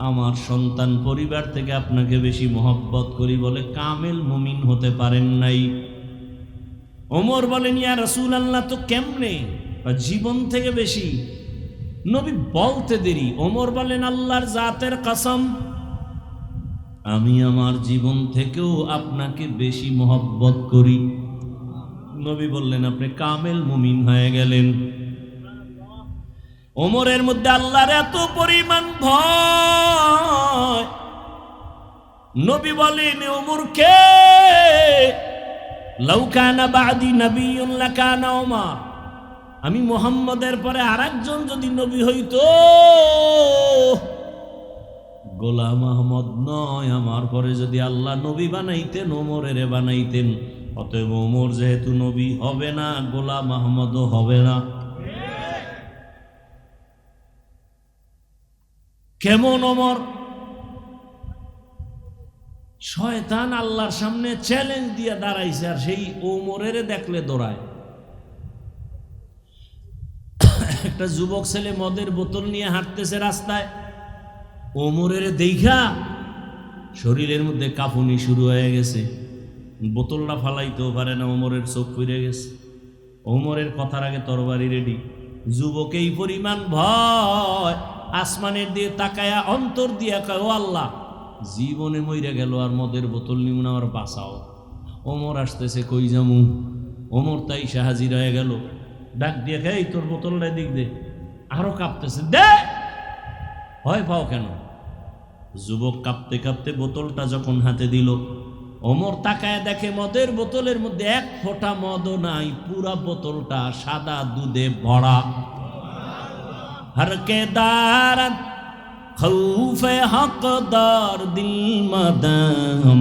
আমার সন্তান পরিবার থেকে আপনাকে বেশি মহব্বত করি বলে কামেল মুমিন হতে পারেন নাই। ওমর বলেন, ইয়া রাসূলুল্লাহ, তো কেমনে? জীবন থেকে বেশি। নবী বলতে দেরি, ওমর বলেন, আল্লাহর জাতের কসম, আমি আমার জীবন থেকেও আপনাকে বেশি মহব্বত করি। নবী বললেন, আপনি কামেল মুমিন হয়ে গেলেন। ওমরের মধ্যে আল্লাহর এত পরিমাণ ভয়, নবী বলেন, ওমরকে লাউ কানা বাদি নবিয়্যুন লাকানা ওমর, আমি মুহাম্মদের পরে আরেকজন যদি নবী হইতো, গোলাম আহমদ নয়, আমার পরে যদি আল্লাহ নবী বানাইতেন ওমরের বানাইতেন। অতএব ওমর যেহেতু নবী হবে না, গোলাম আহমদও হবে না। কেমন ওমর! শয়তান আল্লাহর সামনে চ্যালেঞ্জ দিয়ে দাঁড়াইছে, আর সেই ওমরের দেখলে দৌড়ায়। একটা যুবক ছেলে মদের বোতল নিয়ে হাঁটতেছে রাস্তায়, ওমরের দেখা শরীরের মধ্যে কাঁপুনি শুরু হয়ে গেছে, বোতলটা ফালাইতেও পারে না, ওমরের চোখ ফিরে গেছে। ওমরের কথার আগে তরবারি রেডি। যুবক এই পরিমাণ ভয়, আসমানের দিয়ে তাকায়া অন্তর দিয়া কয়, ও আল্লাহ, জীবনে মইরা গেল আর মদের বোতল নিমুন, আমার বাঁচাও। ওমর আসতেছে, কই যামু? ওমর তাই হাজির হয়ে গেল, ডাক দিয়ে খাই, তোর বোতলটা দিক দে। আরো কাঁপতেছে, দে। ভয় পাও কেন? যুবক কাঁপতে কাঁপতে বোতলটা যখন হাতে দিল, ওমর তাকায় দেখে মদের বোতলের মধ্যে এক ফোঁটা মদও নাই, পুরা বোতলটা সাদা দুধে ভরা। হরকে দারত খৌফে হকদার দিল মাদাম,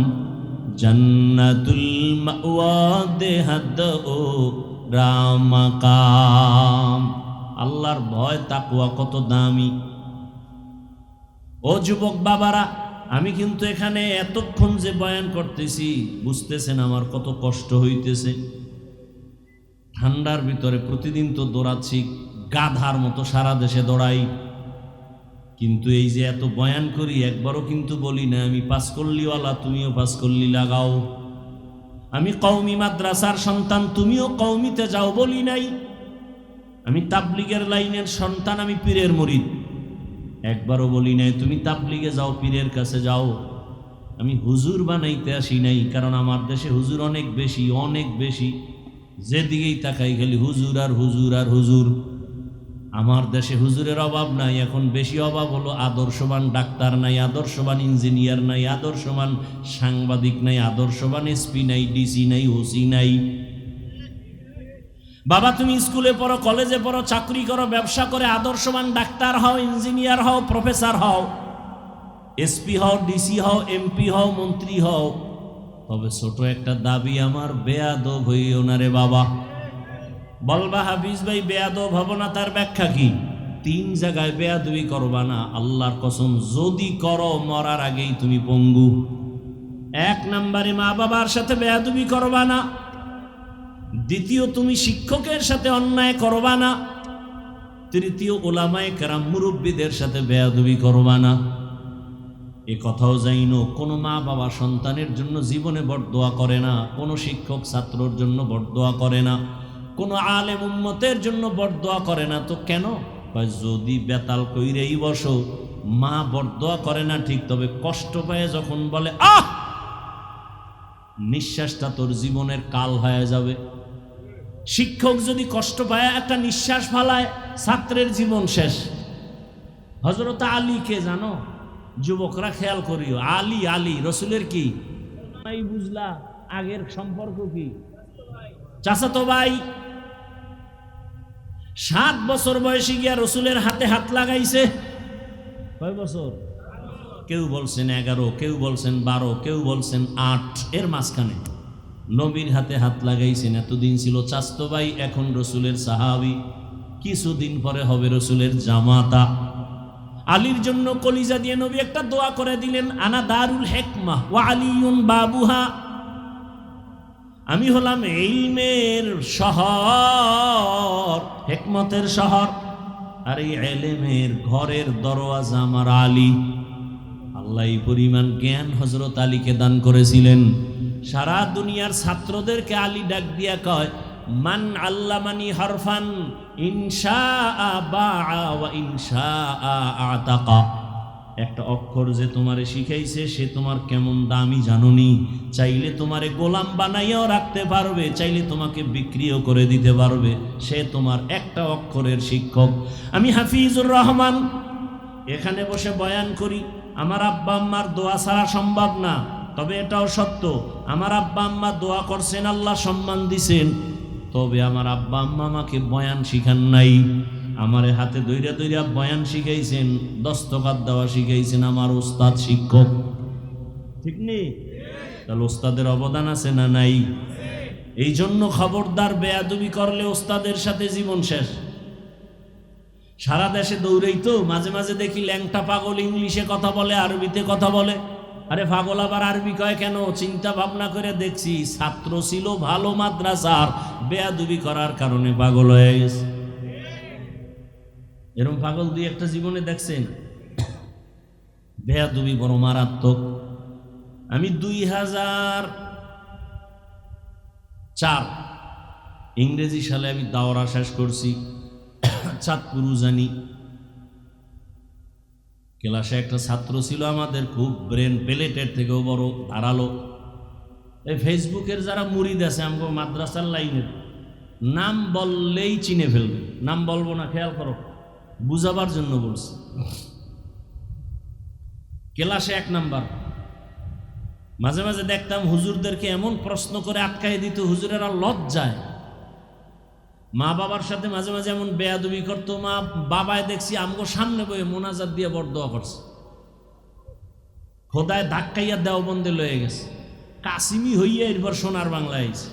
জান্নাতুল মাওয়া দেহাদ ও রামাকাম। আল্লাহর ভয় তাকওয়া কত দামি! ও যুবক বাবারা, আমি কিন্তু এখানে এতক্ষণ যে বয়ান করতেছি, বুঝতেছেন আমার কত কষ্ট হইতেছে। ঠান্ডার ভিতরে প্রতিদিন তো দৌড়াচ্ছি, গাধার মতো সারা দেশে দৌড়াই, কিন্তু এই যে এত বয়ান করি, একবারও কিন্তু বলি না আমি পাঁচকল্লিওয়ালা, তুমিও পাঁচকল্লি লাগাও। আমি কওমি মাদ্রাসার সন্তান, তুমিও কওমিতে যাও বলি নাই। আমি তাবলিগের লাইনের সন্তান, আমি পীরের মুরিদ, একবারও বলি নাই তুমি তাবলিগে যাও, পীরের কাছে যাও। আমি হুজুর বানাইতে আসি নাই, কারণ আমার দেশে হুজুর অনেক বেশি, অনেক বেশি। যেদিকেই তাকাই খালি হুজুর আর হুজুর আর হুজুর। আমার দেশে হুজুরের অভাব নাই, এখন বেশি অভাব হলো আদর্শবান ডাক্তার নাই, আদর্শবান ইঞ্জিনিয়ার নাই, আদর্শবান সাংবাদিক নাই, আদর্শবান এসপি নাই, ডিসি নাই, ওসি নাই। বাবা, তুমি স্কুলে পড়ো, কলেজে পড়ো, চাকরি করো, ব্যবসা করে আদর্শবান ডাক্তার হও, ইঞ্জিনিয়ার হও, প্রফেসর হও, এসপি হও, ডিসি হও, এমপি হও, মন্ত্রী হও, তবে ছোট একটা দাবি আমার, বেয়াদব হইও না রে বাবা। বলবা হাফিজ ভাই বেয়াদব হব না, তার ব্যাখ্যা কি? 3 জায়গায় বেয়াদবি করবা না, আল্লাহর কসম, যদি করো মরার আগেই তুমি পঙ্গু। 1 নম্বরে মা বাবার সাথে বেয়াদবি করবা না। দ্বিতীয়, তুমি শিক্ষকের সাথে অন্যায় করবা না। তৃতীয়, ওলামায়ে কেরাম মুরব্বীদের সাথে বেয়াদবি করবা না। এ কথাও জাইনো, কোনো মা বাবা সন্তানের জন্য জীবনে বরদোয়া করে না, কোনো শিক্ষক ছাত্রর জন্য বরদোয়া করে না, কোনো আলেম উম্মতের জন্য বরদোয়া করে না। তো কেন? যদি বেতাল কইরেই বসো, মা বরদোয়া করে না ঠিক, তবে কষ্ট পায় যখন বলে আহ, নিঃশ্বাসটা তোর জীবনের কাল হয়ে যাবে। শিক্ষক যদি কষ্ট পায়, একটা নিঃশ্বাস ফালায়, ছাত্রের জীবন শেষ। হযরত আলী কে জানো? যুবকরা খেয়াল করিও, আলী, আলী রসুলের কি বুঝলা? আগের সম্পর্ক কি? চাচাতো ভাই। 7 বছর বয়সে গিয়া রসুলের হাতে হাত লাগাইছে। কয় বছর? কেউ বলছেন 11, কেউ বলছেন 12, কেউ বলছেন 8, এর মাঝখানে নবীর হাতে হাত লাগাইছেন। এতদিন ছিল চাচতো ভাই, এখন রসুলের সাহাবী, কিছুদিন পরে হবে রসুলের জামাতা। আলীর জন্য কলিজা দিয়ে নবী একটা দোয়া করে দিলেন, আনা দারুল হিকমাহ ওয়া আলিয়ুন বাবুহা, আমি হলাম ইলমের শহর, হিকমতের শহর, আর এই ইলমের ঘরের দরওয়াজা আমার আলী। আল্লাহ এই পরিমাণ জ্ঞান হযরত আলীকে দান করেছিলেন। সারা দুনিয়ার ছাত্রদেরকে আলী ডাক দিয়া কয়, মান আল্লামানি হরফান ইনশাআ বাআ ওয়া ইনশাআ আতাকা, একটা অক্ষর যে তোমারে শিখাইছে সে তোমার কেমন দামি জানোনি, চাইলে তোমারে গোলাম বানাইয়াও রাখতে পারবে, চাইলে তোমাকে বিক্রিও করে দিতে পারবে, সে তোমার একটা অক্ষরের শিক্ষক। আমি হাফিজুর রহমান এখানে বসে বয়ান করি, আমার আব্বা আম্মার দোয়া ছাড়া সম্ভব না, তবে এটাও সত্য আমার আব্বা আম্মা দোয়া করছেন, আল্লাহ সম্মান দিছেন, তবে আমার আব্বা আম্মা আমাকে বয়ান শিখান নাই, আমারে হাতে দইরা দইরা বয়ান শিখাইছেন, দস্তখত দেওয়া শিখাইছেন আমার ওস্তাদ শিক্ষক। ঠিক নেই? তাহলে ওস্তাদের অবদান আছে না নাই? এই জন্য খবরদার, বেয়াদবি করলে ওস্তাদের সাথে জীবন শেষ। সারা দেশে দৌড়েই তো মাঝে মাঝে দেখি ল্যাংটা পাগল ইংলিশে কথা বলে, আরবিতে কথা বলে। আরে পাগল আবার আরবি কয় কেন? চিন্তা ভাবনা করে দেখছি ছাত্র ছিল ভালো মাদ্রাসার, বেয়াদবি করার কারণে পাগল হয়ে গেছে। এরকম পাগল দুই একটা জীবনে দেখছেন? বেয়াদবি বড় মারাত্মক। আমি 2004 ইংরেজি সালে আমি দাওরা শেষ করছি, চাঁদপুর জানি। ক্লাসে একটা ছাত্র ছিল আমাদের, খুব ব্রেন প্লেটের থেকেও বড় ধারালো। এই ফেসবুকের যারা মুরিদ আছে আমাকে মাদ্রাসার লাইনের, নাম বললেই চিনে ফেলবে। নাম বলবো না, খেয়াল করো, বুঝাবার জন্য বলছি। ক্লাসে 1 নাম্বার। মাঝে মাঝে দেখতাম হুজুরদেরকে এমন প্রশ্ন করে আটকাই দিত, হুজুরেরা লজ্জায়। মা বাবার সাথে মাঝে মাঝে এমন বেয়াদবি করতো, মা বাবায় দেখছি আমগো সামনে বয়ে মোনাজাত দিয়ে বরদোয়া করছে, খোদায় ধাক্কাইয়া দেওবন্দে লয়ে গেছে। কাসিমি হইয়া এরপর সোনার বাংলায় আইছে।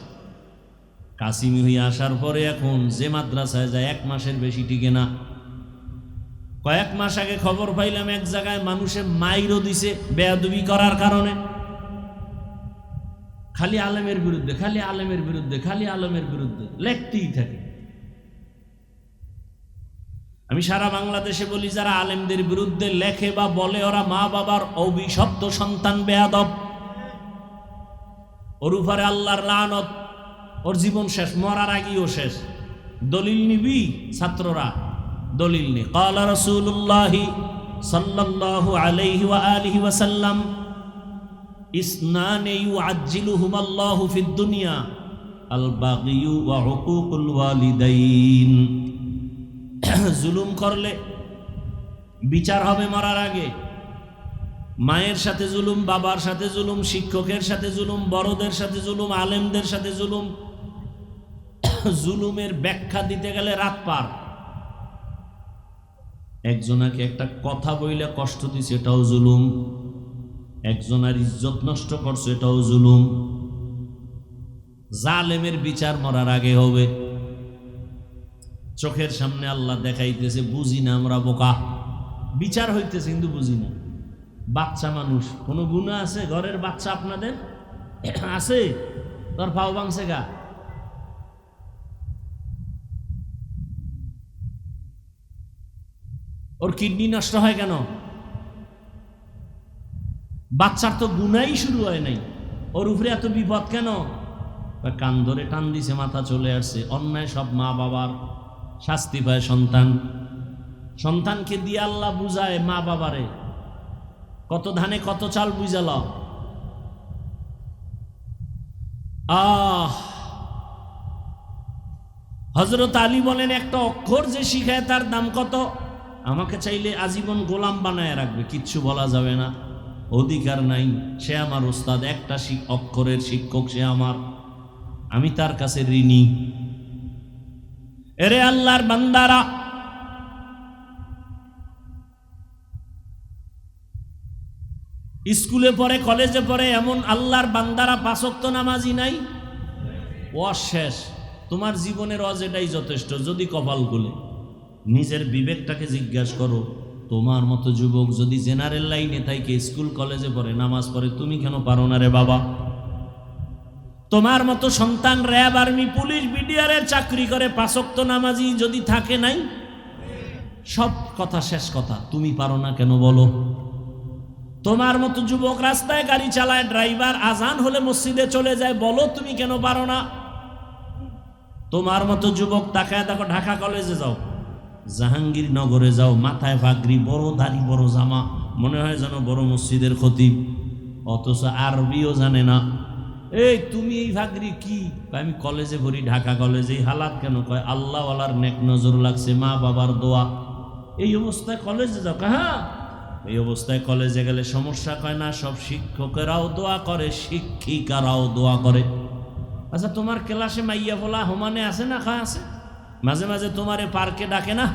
কাসিমি হইয়া আসার পরে এখন যে মাদ্রাসায় যায় 1 মাসের বেশি টিকে না। কয়েক মাস আগে খবর পাইলাম এক জায়গায় মানুষে মাইরও দিছে বেয়াদবি করার কারণে। খালি আলেমের বিরুদ্ধে, খালি আলেমের বিরুদ্ধে, খালি আলেমের বিরুদ্ধে লেখতেই থাকে। আমি সারা বাংলাদেশে বলি, যারা আলেমদের বিরুদ্ধে লেখে বা বলে ওরা মা বাবার অভিশপ্ত সন্তান, বেয়াদব। ওর উপরে আল্লাহর লানত, ওর জীবন শেষ, মরার আগেও শেষ। দলিল নিবি? ছাত্ররা দলিল নে। ক্বালা রাসূলুল্লাহ সাল্লাল্লাহু আলাইহি ওয়া আলিহি ওয়া সাল্লাম, ইসনানে ইউআজ্জিলুহুমাল্লাহু ফিদ দুনিয়া, আল বাগিয়ু ওয়া হুকুকুল ওয়ালিদাইন। জুলুম করলে বিচার হবে মরার আগে। মায়ের সাথে জুলুম, বাবার সাথে জুলুম, শিক্ষকের সাথে জুলুম, বড়দের সাথে জুলুম, আলেমদের সাথে জুলুম। জুলুমের ব্যাখ্যা দিতে গেলে রাত পার। একজনাকে একটা কথা বইলে কষ্ট দিছে, এটাও জুলুম। একজনের ইজ্জত নষ্ট করছে, এটাও জুলুম। জালেমের বিচার মরার আগে হবে। চোখের সামনে আল্লাহ দেখাইতেছে, বুঝি না আমরা, বোকা। বিচার হইতেছে কিন্তু বুঝি না। বাচ্চা মানুষ, কোনো গুনাহ আছে? ঘরের বাচ্চা আপনাদের আছে? তোর পাও ভাঙছে গা? ওর কিডনি নষ্ট হয় কেন? বাচ্চার তো গুনাই শুরু হয় নাই, ওর উপরে এত বিপদ কেন? কান ধরে টান দিছে, মাথা চলে আসছে। অন্যায় সব মা বাবার, শাস্তি পায় সন্তান। সন্তানকে দিয়ে আল্লাহ বুঝায় মা বাবারে, কত ধানে কত চাল বুঝাল। হযরত আলী বলেন, একটা অক্ষর যে শিখায় তার দাম কত? আমাকে চাইলে আজীবন গোলাম বানায় রাখবে, কিচ্ছু বলা যাবে না, অধিকার নাই। সে আমার ওস্তাদ, একটা অক্ষরের শিক্ষক সে আমার, আমি তার কাছে ঋণী। এরে আল্লাহর বান্দারা, স্কুলে পড়ে কলেজে পড়ে এমন আল্লাহর বান্দারা পাঁচ ওয়াক্ত নামাজি নাই? অশেষ। তোমার জীবনের অজ এটাই যথেষ্ট। যদি কপাল খুলে নিজের বিবেকটাকে জিজ্ঞাসা করো, তোমার মতো যুবক যদি জেনারেল লাইনে থাকে স্কুল কলেজে পড়ে নামাজ পড়ে, তুমি কেন পারো না রে বাবা? তোমার মতো সন্তান র্যাব, আর্মি, পুলিশ, বিডিআরের চাকরি করে পাঁচ ওয়াক্ত নামাজি যদি থাকে নাই? সব কথা শেষ কথা, তুমি পারো না কেন বলো? তোমার মতো যুবক রাস্তায় গাড়ি চালায়, ড্রাইভার, আজান হলে মসজিদে চলে যায়, বলো তুমি কেন পারো না? তোমার মতো যুবক তাকায় দেখো, ঢাকা কলেজে যাও, জাহাঙ্গীরনগরে যাও, মাথায় পাগড়ি, বড় দাড়ি, বড় জামা, মনে হয় যেন বড় মসজিদের খতিব, অথচ আরবিও জানে না। এই তুমি এই পাগড়ি কি? আমি কলেজে পড়ি, ঢাকা কলেজে। এই হালাত কেন? কয় আল্লাহওয়ালার নেক নজর লাগছে, মা বাবার দোয়া। এই অবস্থায় কলেজে যাও? হ্যাঁ। এই অবস্থায় কলেজে গেলে সমস্যা? কয় না, সব শিক্ষকেরাও দোয়া করে, শিক্ষিকারাও দোয়া করে। আচ্ছা, তোমার ক্লাসে মাইয়া বলা হোমানে আছে না? কয় আছে। মাঝে মাঝে তোমারে পার্কে ডাকে না?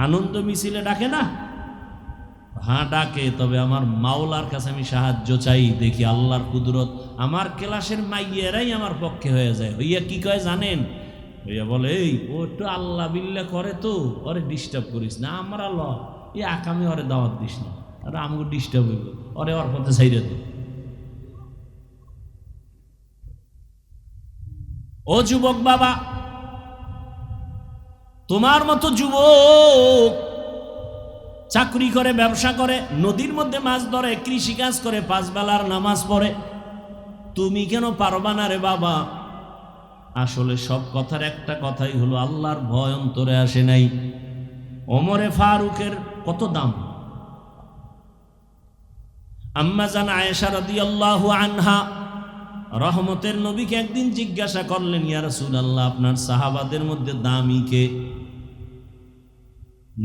আনন্দ মিছিলে ডাকে না? হ্যাঁ ডাকে। তবে আমার মাওলার কাছে আমি সাহায্য চাই, দেখি আল্লাহর কুদরত আমার ক্লাসের মাইয়েরাই আমার পক্ষে হয়ে যায়। হইয়া কি কয় জানেন? হইয়া বলে, এই ও একটু আল্লাহ বিল্লা করে তো, ওরে ডিস্টার্ব করিস না। আমার আল্লাহ এই আকামে ওরে দাওয়াত দিস না, আর আমাকে ডিস্টার্ব হইব, ওরে ওর পথে ছাইরে দে। ও যুবক বাবা, তোমার মতো যুবক চাকরি করে, ব্যবসা করে, নদীর মধ্যে মাছ ধরে, কৃষিকাজ করে, পাঁচ বেলার নামাজ পড়ে, তুমি কেন পারবা না রে বাবা? আসলে সব কথার একটা কথাই হলো, আল্লাহর ভয় অন্তরে আসে নাই। ওমরে ফারুকের কত দাম! আম্মা জান আয়েশা রাদিয়াল্লাহু আনহা রহমতের নবীকে একদিন জিজ্ঞাসা করলেন, ইয়া রাসূলুল্লাহ, আপনার সাহাবাদের মধ্যে দামি কে?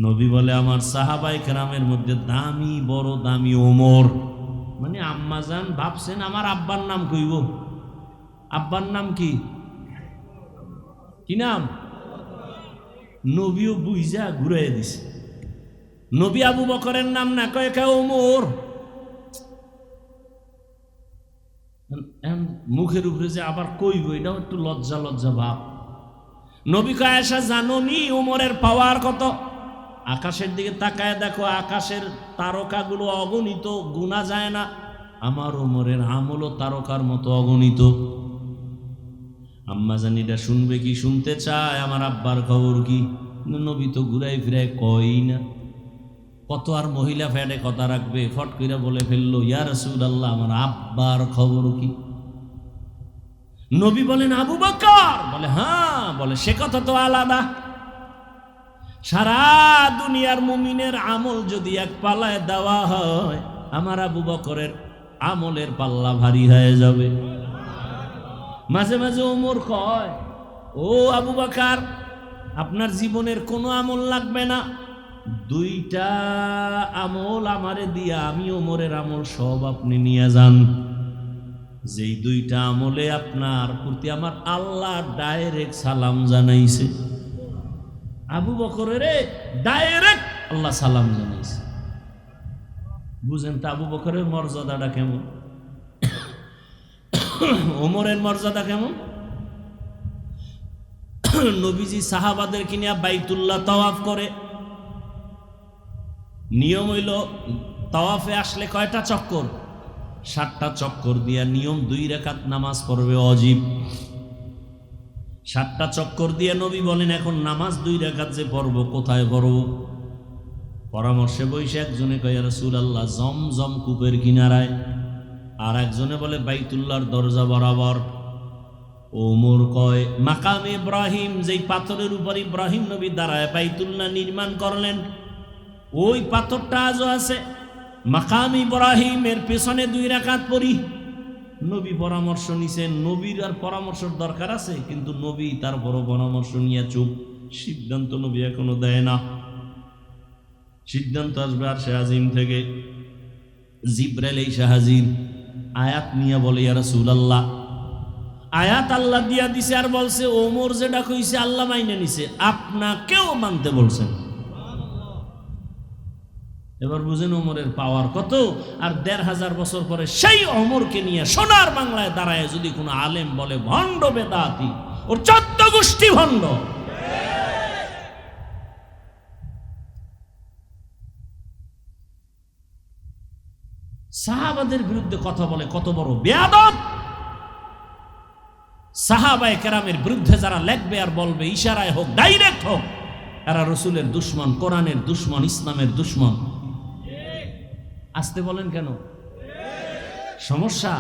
নবী বলে, আমার সাহাবায়ে কেরামের মধ্যে দামি, বড় দামি ওমর। মানে আম্মা জান ভাবছেন আমার আব্বার নাম কইব। আব্বার নাম কি? কি নাম? নবীও বুঝা ঘুরাই দিছে। নবী আবু বকরের নাম না কয়, কে ওমর। মুখের উপরে যে আবার কইব, এটাও একটু লজ্জা লজ্জা ভাব। নবী কয়, আয়েশা জানো নি ওমরের পাওয়ার কত? আকাশের দিকে তাকায় দেখো, আকাশের তারকাগুলো অগণিত, গুণা যায় না। আমার ওমরের আমলও তারকার মতো অগণিত। আম্মা জানিটা শুনবে কি? শুনতে চায় আমার আব্বার খবর কি? নবী তো ঘুরাই ফিরাই কই না। কত আর মহিলা ফ্যাডে কথা রাখবে, ফট করে বলে ফেললো, ইয়া রাসূলুল্লাহ, আমার আব্বার খবর কি? নবী বলেন, আবু বকর। বলে হ্যাঁ। বলে সে কথা তো আলাদা। সারা দুনিয়ার মুমিনের আমল যদি এক পাল্লায় দেওয়া হয়, আমার আবু বকরের আমলের পাল্লা ভারী হয়ে যাবে। মাঝে মাঝে ওমর কয়, ও আবু বকর, আপনার জীবনের কোনো আমল লাগবে না, দুইটা আমল আমারে দিয়া, আমি ওমরের আমল সব আপনি নিয়ে যান। যেই দুইটা আমলে আপনার প্রতি আমার আল্লাহ ডাইরেক্ট সালাম জানাইছে। আবু বকরের ডাইরেক্ট আল্লাহ সালাম জানাইছে। বুঝেন তো আবু বকরের মর্যাদাটা কেমন, ওমরের মর্যাদা কেমন। নবীজি সাহাবাদের কিনিয়া বাইতুল্লাহ তাওয়াফ করে। নিয়ম হইল, তাওয়াফে আসলে কয়টা চক্কর? 7টা চক্কর দিয়া নিয়ম 2 রাকাত নামাজ পড়বে, অজিব। 7টা চক্কর দিয়ে নবী বলেন, এখন নামাজ 2 রাকাত যে পড়ব, কোথায় পড়ব? পরামর্শে বসে একজনে কয়, ইয়া রাসূলুল্লাহ, জমজম কূপের কিনারায়। আর একজনে বলে বাইতুল্লাহর দরজা বরাবর। ওমর কয়, মাকাম ইব্রাহিম, যেই পাথরের উপর ইব্রাহিম নবী দাঁড়ায় বাইতুল্লাহ নির্মাণ করলেন, ওই পাথরটা আজও আছে। মাকাম ইব্রাহিমের পেছনে 2 রাকাত পড়ি। নবী পরামর্শ নিছেন। নবীর আর পরামর্শের দরকার আছে, কিন্তু নবী তারপর পরামর্শ নিয়ে চুপ। সিদ্ধান্ত নবী এখনো দেয় না। সিদ্ধান্ত আসবে আরশে আজিম থেকে। জিবরাইল এসে হাজির, আয়াত নিয়ে বলে, ইয়া রাসূলুল্লাহ, আয়াত আল্লাহ দিয়া দিছে আর বলছে ওমর যেটা কইছে আল্লাহ মাইনে নিছে, আপনাকেও মানতে বলছেন। এবার বুঝেন ওমরের পাওয়ার কত। আর ১৫০০ বছর পরে সেই ওমরকে নিয়ে সোনার বাংলায় দাঁড়ায় যদি কোনো আলেম বলে ভণ্ড বেদাতি, ওর ১৪ গোষ্ঠী ভণ্ড। সাহাবাদের বিরুদ্ধে কথা বলে কত বড় বেয়াদব। সাহাবায়ে কেরামের বিরুদ্ধে যারা লেখবে আর বলবে, ইশারায় হোক ডাইরেক্ট হোক, এরা রসুলের দুশ্মন, কোরআনের দুশ্মন, ইসলামের দুশ্মন। আসতে বলেন কেন? সমস্যা,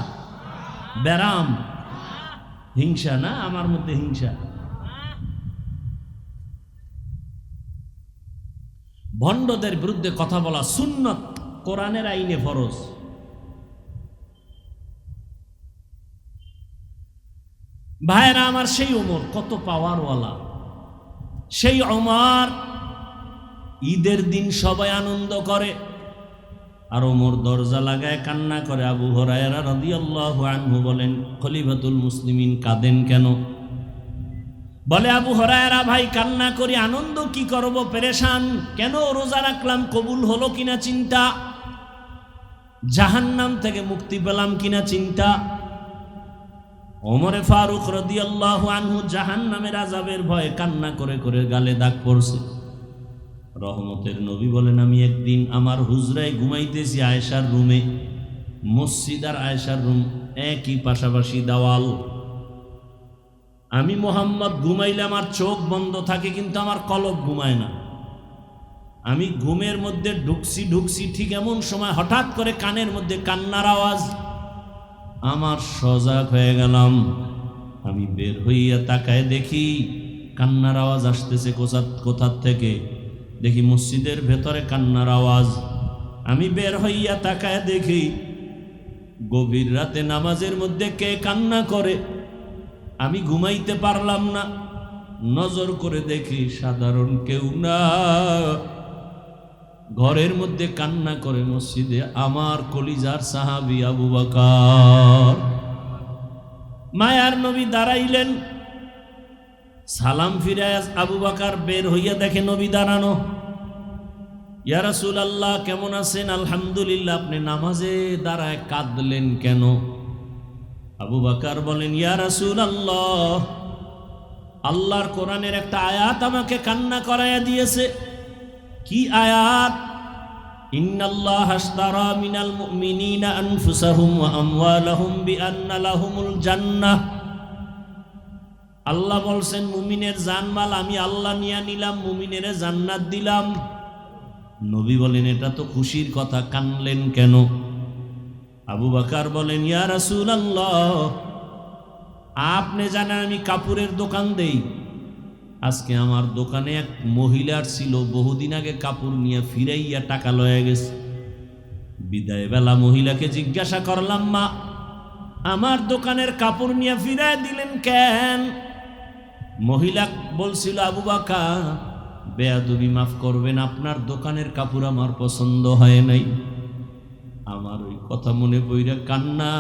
ব্যারাম, হিংসা না? আমার মধ্যে হিংসা। ভণ্ডদের বিরুদ্ধে কথা বলা সুন্নত, কোরআনের আইনে ফরজ। ভাইরা আমার, সেই ওমর কত পাওয়ারওয়ালা। সেই ওমর ঈদের দিন সবাই আনন্দ করে, আর ওমর দরজা লাগায় কান্না করে। আবু হুরায়রা রাদিয়াল্লাহু আনহু বলেন, খলিফাতুল মুসলিমিন কাঁদেন কেন? বলে, আবু হুরায়রা ভাই কান্না করি, আনন্দ কি করব, পেরেশান। কেন? রোজা রাখলাম, কবুল হলো কিনা চিন্তা, জাহান্নাম থেকে মুক্তি পেলাম কিনা চিন্তা। ওমরে ফারুক রাদিয়াল্লাহু আনহু জাহান্নামের আযাবের ভয়ে কান্না করে করে গালে দাগ পড়ছে। রহমতের নবী বলেন, আমি একদিন আমার হুজরায় ঘুমাইতেছি আয়েশার রুমে। মসজিদ আর আয়েশার রুম একই, পাশাপাশি দেওয়াল। আমি মোহাম্মদ ঘুমাইলে আমার চোখ বন্ধ থাকে, কিন্তু আমার কলব ঘুমায় না। আমি ঘুমের মধ্যে ঢুকছি ঠিক এমন সময় হঠাৎ করে কানের মধ্যে কান্নার আওয়াজ। আমার সজাগ হয়ে গেলাম। আমি বের হইয়া তাকায় দেখি কান্নার আওয়াজ আসতেছে কোথার থেকে। দেখি মসজিদের ভেতরে কান্নার আওয়াজ। আমি বের হইয়া তাকায় দেখি গভীর রাতে নামাজের মধ্যে কে কান্না করে। আমি ঘুমাইতে পারলাম না, নজর করে দেখি সাধারণ কেউ না, ঘরের মধ্যে কান্না করে মসজিদে আমার কলিজার সাহাবী আবু বকর। মায়ার নবী দাঁড়াইলেন, সালাম ফিরায় আবু বকর বের হইয়া দেখে নবী দাঁড়ানো। ইয়া রাসূলুল্লাহ কেমন আছেন? আলহামদুলিল্লাহ। আপনি নামাজে দাঁড়ায় কাঁদলেন কেন? আবু বকর বলেন, ইয়া রাসূলুল্লাহ, আল্লাহর কোরআনের একটা আয়াত আমাকে কান্না করাইয়া দিয়েছে। কি আয়াত? ইন্নাল্লাহা আশতারা মিনাল মুমিনিনা আনফুসাহুম ওয়া আমওয়ালাহুম বিআন্না লাহুমুল জান্নাহ। আল্লাহ বলছেন, মুমিনের জানমাল আমি আল্লাহ নিয়ে নিলাম, মুমিনের জান্নাত দিলাম। নবী বলেন, এটা তো খুশির কথা, কানলেন কেন? আবু বকর বলেন, ইয়া রাসূলুল্লাহ, আপনি জানেন আমি কাপড়ের দোকান দেই। আজকে আমার দোকানে এক মহিলার ছিল, বহুদিন আগে কাপড় নিয়ে ফিরাইয়া টাকা লয়ে গেছে। বিদায় বেলা মহিলাকে জিজ্ঞাসা করলাম, মা, আমার দোকানের কাপড় নিয়ে ফিরাই দিলেন কেন? মহিলা বলছিল, আবু বকর বেয়াদবি মাফ করবেন, আপনার দোকানের কাপড় আমার পছন্দ হয় নাই। আমার ওই কথা মনে পড়ে কান্না,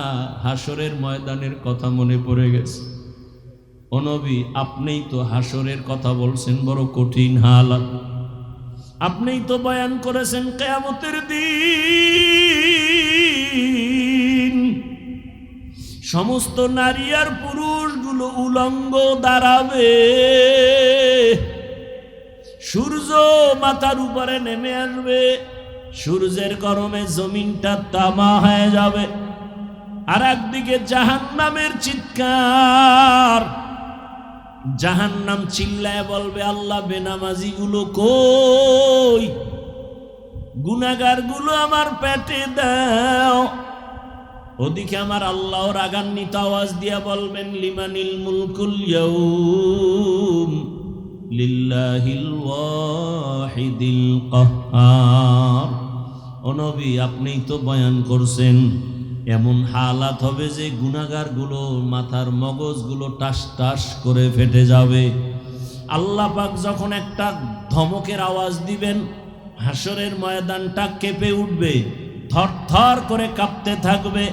হাসরের ময়দানের কথা মনে পড়ে গেছে। ও নবী, আপনিই তো হাসরের কথা বলছেন, বড় কঠিন হালাত। আপনিই তো বয়ান করেছেন কিয়ামতের দিন সমস্ত নারী আর পুরুষগুলো উলঙ্গ দাঁড়াবে, সূর্য মাথার উপরে নেমে আসবে, সূর্যের গরমে জমিনটা তামা হয়ে যাবে। আর একদিকে জাহান্নামের চিৎকার, জাহান্নাম চিল্লায় বলবে, আল্লাহ বেনামাজি গুলো কই, গুনাহগার গুলো আমার পেটে দাও। ওদিকে আমার আল্লাহ রাগান্বিত আওয়াজ দিয়া বলবেন, লিমানিল মুলকুল ইয়াউম লিল্লাহিল ওয়াহিদিল কাহ্হার। ও নবী, আপনিই তো বয়ান করছেন এমন হালাত হবে যে গুনাহগারগুলো মাথার মগজগুলো টাস টাস করে ফেটে যাবে। আল্লাহ পাক যখন একটা ধমকের আওয়াজ দিবেন, হাসরের ময়দানটা কেঁপে উঠবে, থরথর করে কাঁপতে থাকবে।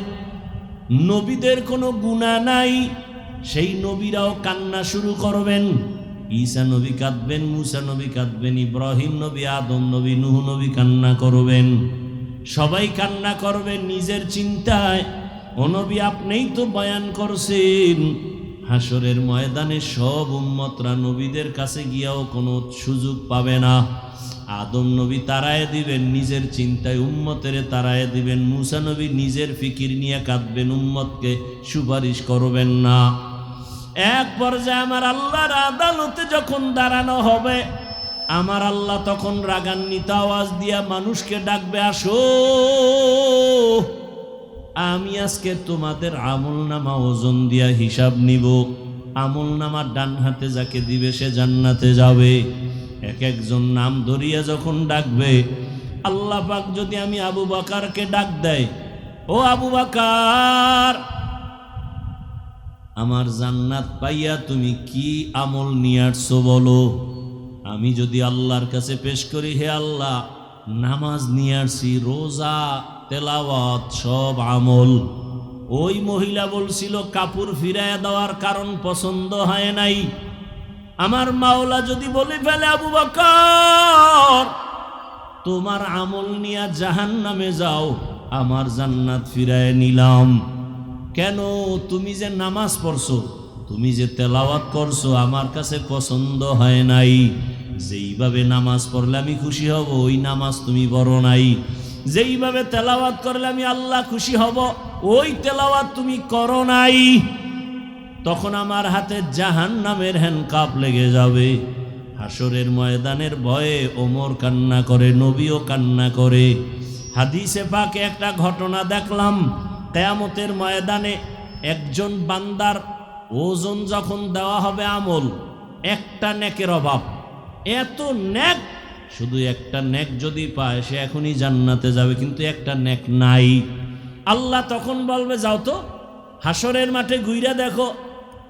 নবীদের কোনো গুনাহ নাই, সেই নবীরাও কান্না শুরু করবেন। ঈসা নবী কাঁদবেন, মুসা নবী কাঁদবেন, ইব্রাহিম নবী, আদম নবী, নূহ নবী কান্না করবেন। সবাই কান্না করবেন নিজের চিন্তায়। ও নবী, আপনিই তো বয়ান করছেন হাসরের ময়দানে সব উম্মতরা নবীদের কাছে গিয়াও কোনো সুযোগ পাবে না। আদম নবী তাড়ায় দিবেন নিজের চিন্তায়, উম্মতেরে তাড়ায় দিবেন। মুসা নবী নিজের ফিকির নিয়ে কাঁদবেন, উম্মতকে সুপারিশ করবেন না। এক পর্যায়ে আমার আল্লাহর আদালতে যখন দাঁড়ানো হবে, আমার আল্লাহ তখন রাগান্বিত আওয়াজ দিয়া মানুষকে ডাকবে, আসো, আমি আজকে তোমাদের আমল নামা ওজন দিয়া হিসাব নিব। আমল নামা ডান হাতে যাকে দিবে সে জান্নাতে যাবে। এক একজন নাম ধরিয়া যখন ডাকবে, আল্লাহ পাক যদি আমি আবু বকরকে ডাক দেয়, ও আবু বকর, আমার জান্নাত পাইয়া তুমি কি আমল নিয়ে আসছো বলো। আমি যদি আল্লাহর কাছে পেশ করি, হে আল্লাহ, নামাজ নিয়ে আসছি, রোজা, তেলাওয়াত, সব আমল। ওই মহিলা বলছিল কাপড় ফিরাইয়া দেওয়ার কারণ পছন্দ হয় নাই। আমার মাওলা যদি বলে ফেলে, আবু বকর, তোমার আমল নিয়ে জাহান্নামে যাও, আমার জান্নাত ফিরায় নিলাম। কেন? তুমি যে নামাজ পড়ছো, তুমি যে তেলাওয়াত করছো, আমার কাছে পছন্দ হয় নাই। যেইভাবে নামাজ পড়লে আমি খুশি হব, ওই নামাজ তুমি পড়ো নাই। যেইভাবে তেলাওয়াত করলে আমি আল্লাহ খুশি হব, ওই তেলাওয়াত তুমি করো নাই। তখন আমার হাতে জাহান্নামের হ্যান্ডকাপ লেগে যাবে। হাসরের ময়দানের ভয়ে ওমর কান্না করে, নবীও কান্না করে। হাদিসে পাকে একটা ঘটনা দেখলাম, কিয়ামতের ময়দানে একজন বান্দার ওজন যখন দেওয়া হবে আমল, একটা নেকের অভাব, এত নেক, শুধু একটা নেক যদি পায় সে এখনই জান্নাতে যাবে, কিন্তু একটা নেক নাই। আল্লাহ তখন বলবে, যাও তো হাসরের মাঠে ঘুইরা দেখো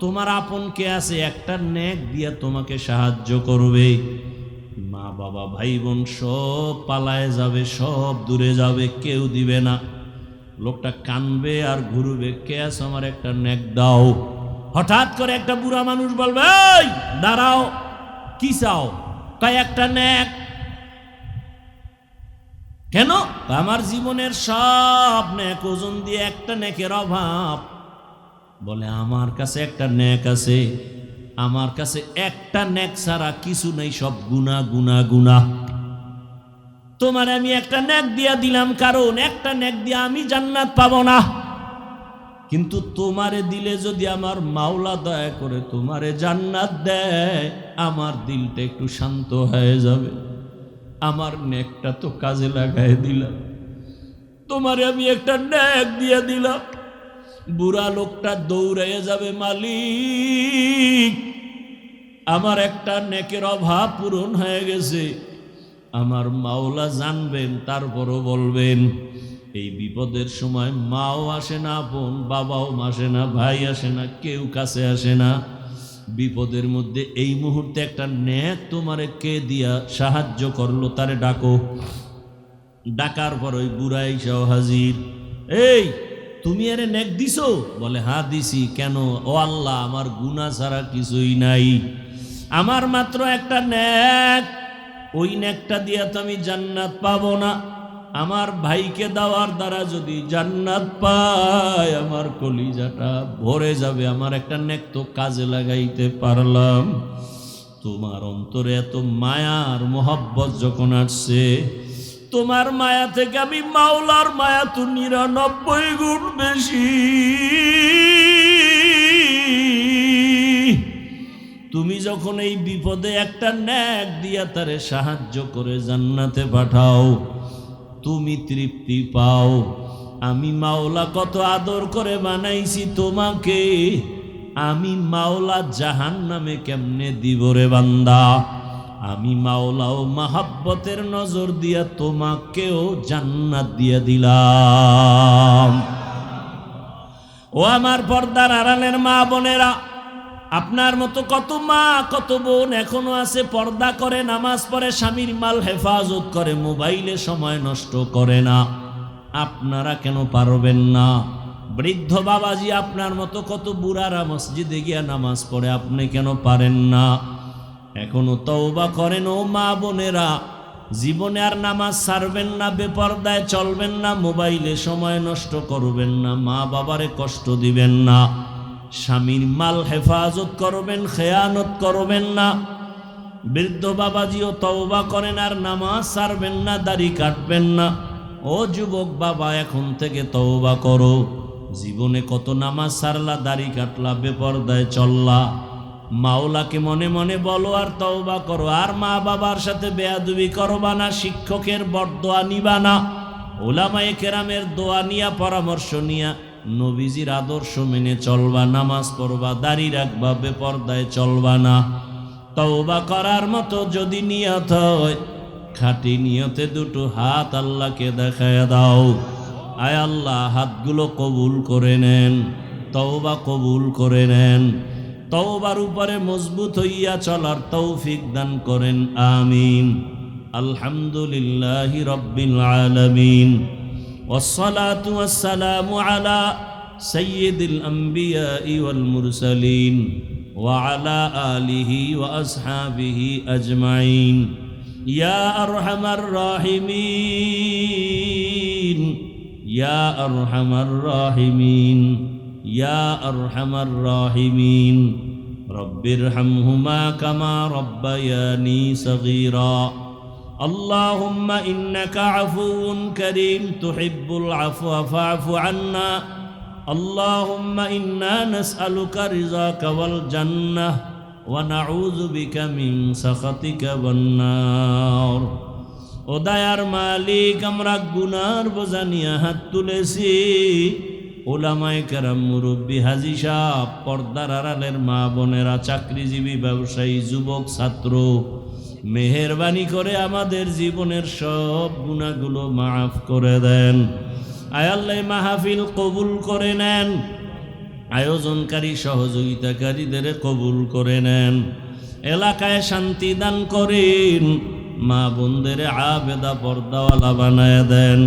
তোমার আপন কে আছে, একটা নেক দিয়া তোমাকে সাহায্য করবে। মা বাবা ভাই বোন সব পালায় যাবে, সব দূরে যাবে, কেউ দিবে না। লোকটা কানবে আর ঘুরবে, কে আছে, আমার একটা নেক দাও। হঠাৎ করে একটা বুড়া মানুষ বলবে, এই দাঁড়াও, কি চাও? কয় একটা নেক। কেন? আমার জীবনের সব নেক ওজন দিয়ে একটা নেকের অভাব। বলে, আমার কাছে একটা নেক আছে, আমার কাছে একটা নেক ছাড়া কিছু নেই, সব গুনাহ গুনাহ গুনাহ। তোমার আমি একটা নেক দিয়া দিলাম, কারণ একটা নেক দিয়া আমি জান্নাত পাবো না, কিন্তু তোমারে দিলে যদি আমার মাওলা দয়া করে তোমারে জান্নাত দেয়, আমার দিলটা একটু শান্ত হয়ে যাবে। আমার নেকটা তো কাজে লাগাই দিলাম, তোমারে আমি একটা নেক দিয়ে দিলাম। বুড়া লোকটা দৌড়াইয়া যাবে, মালিক, আমার একটা নেকের অভাব পূরণ হয়ে গেছে। আমার মাওলা জানবেন, তারপরও বলবেন। এই বিপদের সময় মাও আসে না, বোন বাবাও আসে না, ভাই আসে না, কেউ কাছে আসে না। বিপদের মধ্যে এই মুহূর্তে একটা নেক তোমারে কে দিয়া সাহায্য করলো, তারে ডাকো। ডাকার পর ওই বুড়াই সহ হাজির। এই, তুমি আরে নেক দিছো? বলে, হ্যাঁ দিছি। কেন? ও আল্লাহ, আমার গুনাহ ছাড়া কিছুই নাই, আমার মাত্র একটা নেক, ওই নেকটা দিয়া তো আমি জান্নাত পাবো না। আমার ভাইকে দেওয়ার দ্বারা যদি জান্নাত পায়, আমার কলিজাটা ভরে যাবে। আমার একটা নেক তো কাজে লাগাইতে পারলাম। তোমার অন্তরে এত মায়ার মোহব্বত যখন আসছে, তোমার মায়া থেকে আমি মাওলার মায়া তো 99 গুণ বেশি। তুমি যখন এই বিপদে একটা নেক দিয়া তারে সাহায্য করে জান্নাতে পাঠাও, তুমি তৃপ্তি পাও। আমি মাওলা কত আদর করে বানাইছি তোমাকে, আমি মাওলা জাহান্নামে কেমনে দিব রে বান্দা। আমি মাওলাও মাহাব্বতের নজর দিয়া তোমাকেও জান্নাত দিয়া দিলাম। ও আমার পর্দার আড়ালের মা বোনেরা, আপনার মতো কত মা কত বোন এখনো আছে, পর্দা করে, নামাজ পড়ে, স্বামীর মাল হেফাজত করে, মোবাইলে সময় নষ্ট করে না। আপনারা কেন পারবেন না? বৃদ্ধ বাবাজি আপনার মতো কত বুড়ারা মসজিদে গিয়া নামাজ পড়ে, আপনি কেন পারেন না? এখনো তওবা করেন ও মা বোনেরা। জীবনে আর নামাজ ছাড়বেন না, বেপরদায় চলবেন না, মোবাইলে সময় নষ্ট করবেন না, মা বাবারে কষ্ট দিবেন না, স্বামীর মাল হেফাজত করবেন, খেয়ানত করবেন না। বৃদ্ধ বাবাজিও তওবা করেন আর নামাজ ছাড়বেন না, দাড়ি কাটবেন না। ও যুবক বাবা, এখন থেকে তওবা করো। জীবনে কত নামাজ ছাড়লা, দাড়ি কাটলা, বেপরদায় চললা, মাওলাকে মনে মনে বলো আর তওবা করো। আর মা বাবার সাথে বেয়াদবি করবা না, শিক্ষকের বরদোয়া নিবা না, ওলামায়ে কেরামের দোয়া নিয়া পরামর্শ নিয়া নবীজির আদর্শ মেনে চলবা, নামাজ পড়বা, দাড়ি রাখবা, বেপরদায় চলবা না। তওবা করার মতো যদি নিয়ত হয়, খাঁটি নিয়তে দুটো হাত আল্লাহকে দেখায় দাও। আয় আল্লাহ, হাতগুলো কবুল করে নেন, তওবা কবুল করে নেন। তওবার উপরে মজবুত হইয়া চলার তৌফিক দান করেন, আমিন। আলহামদুলিল্লাহি রাব্বিল আলামিন, ওয়াসসালাতু ওয়াসসালামু আলা সাইয়্যিদিল আমবিয়াই ওয়াল মুরসালিন ওয়া আলা আলিহি ওয়া আসহাবিহি আজমাইন। ইয়া আরহামার রাহিমিন, ইয়া আরহামার রাহিমিন, ইয়া আরহামার রাহিমিন। রব্বিরহামহুমা কামা রব্বায়ানি সগীরা। আল্লাহুম্মা ইন্নাকা আফুউন কারীম তুহিব্বুল আফওয়া ফা'ফু আন্না। আল্লাহুম্মা ইন্না নাসআলুকা রিযাকা ওয়াল জান্নাহ ওয়া নাউযু বিকা মিন সাখাতিকা ওয়ান নার। ও দয়ার মালিক, আমরা গুনার বোঝা নিয়ে হাত তুলেছি। ওলামায়ে কেরাম, মুরব্বী, হাজী সাহেব, পর্দার আড়ালের মা বোনেরা, চাকরিজীবী, ব্যবসায়ী, যুবক, ছাত্র, মেহেরবানি করে আমাদের জীবনের সব গুনাহগুলো মাফ করে দেন। আয় আল্লাহ, মাহফিল কবুল করে নেন, আয়োজনকারী সহযোগিতাকারীদের কবুল করে নেন, এলাকায় শান্তি দান করেন, মা বোনদের আবেদা পর্দাওয়ালা বানায় দেন।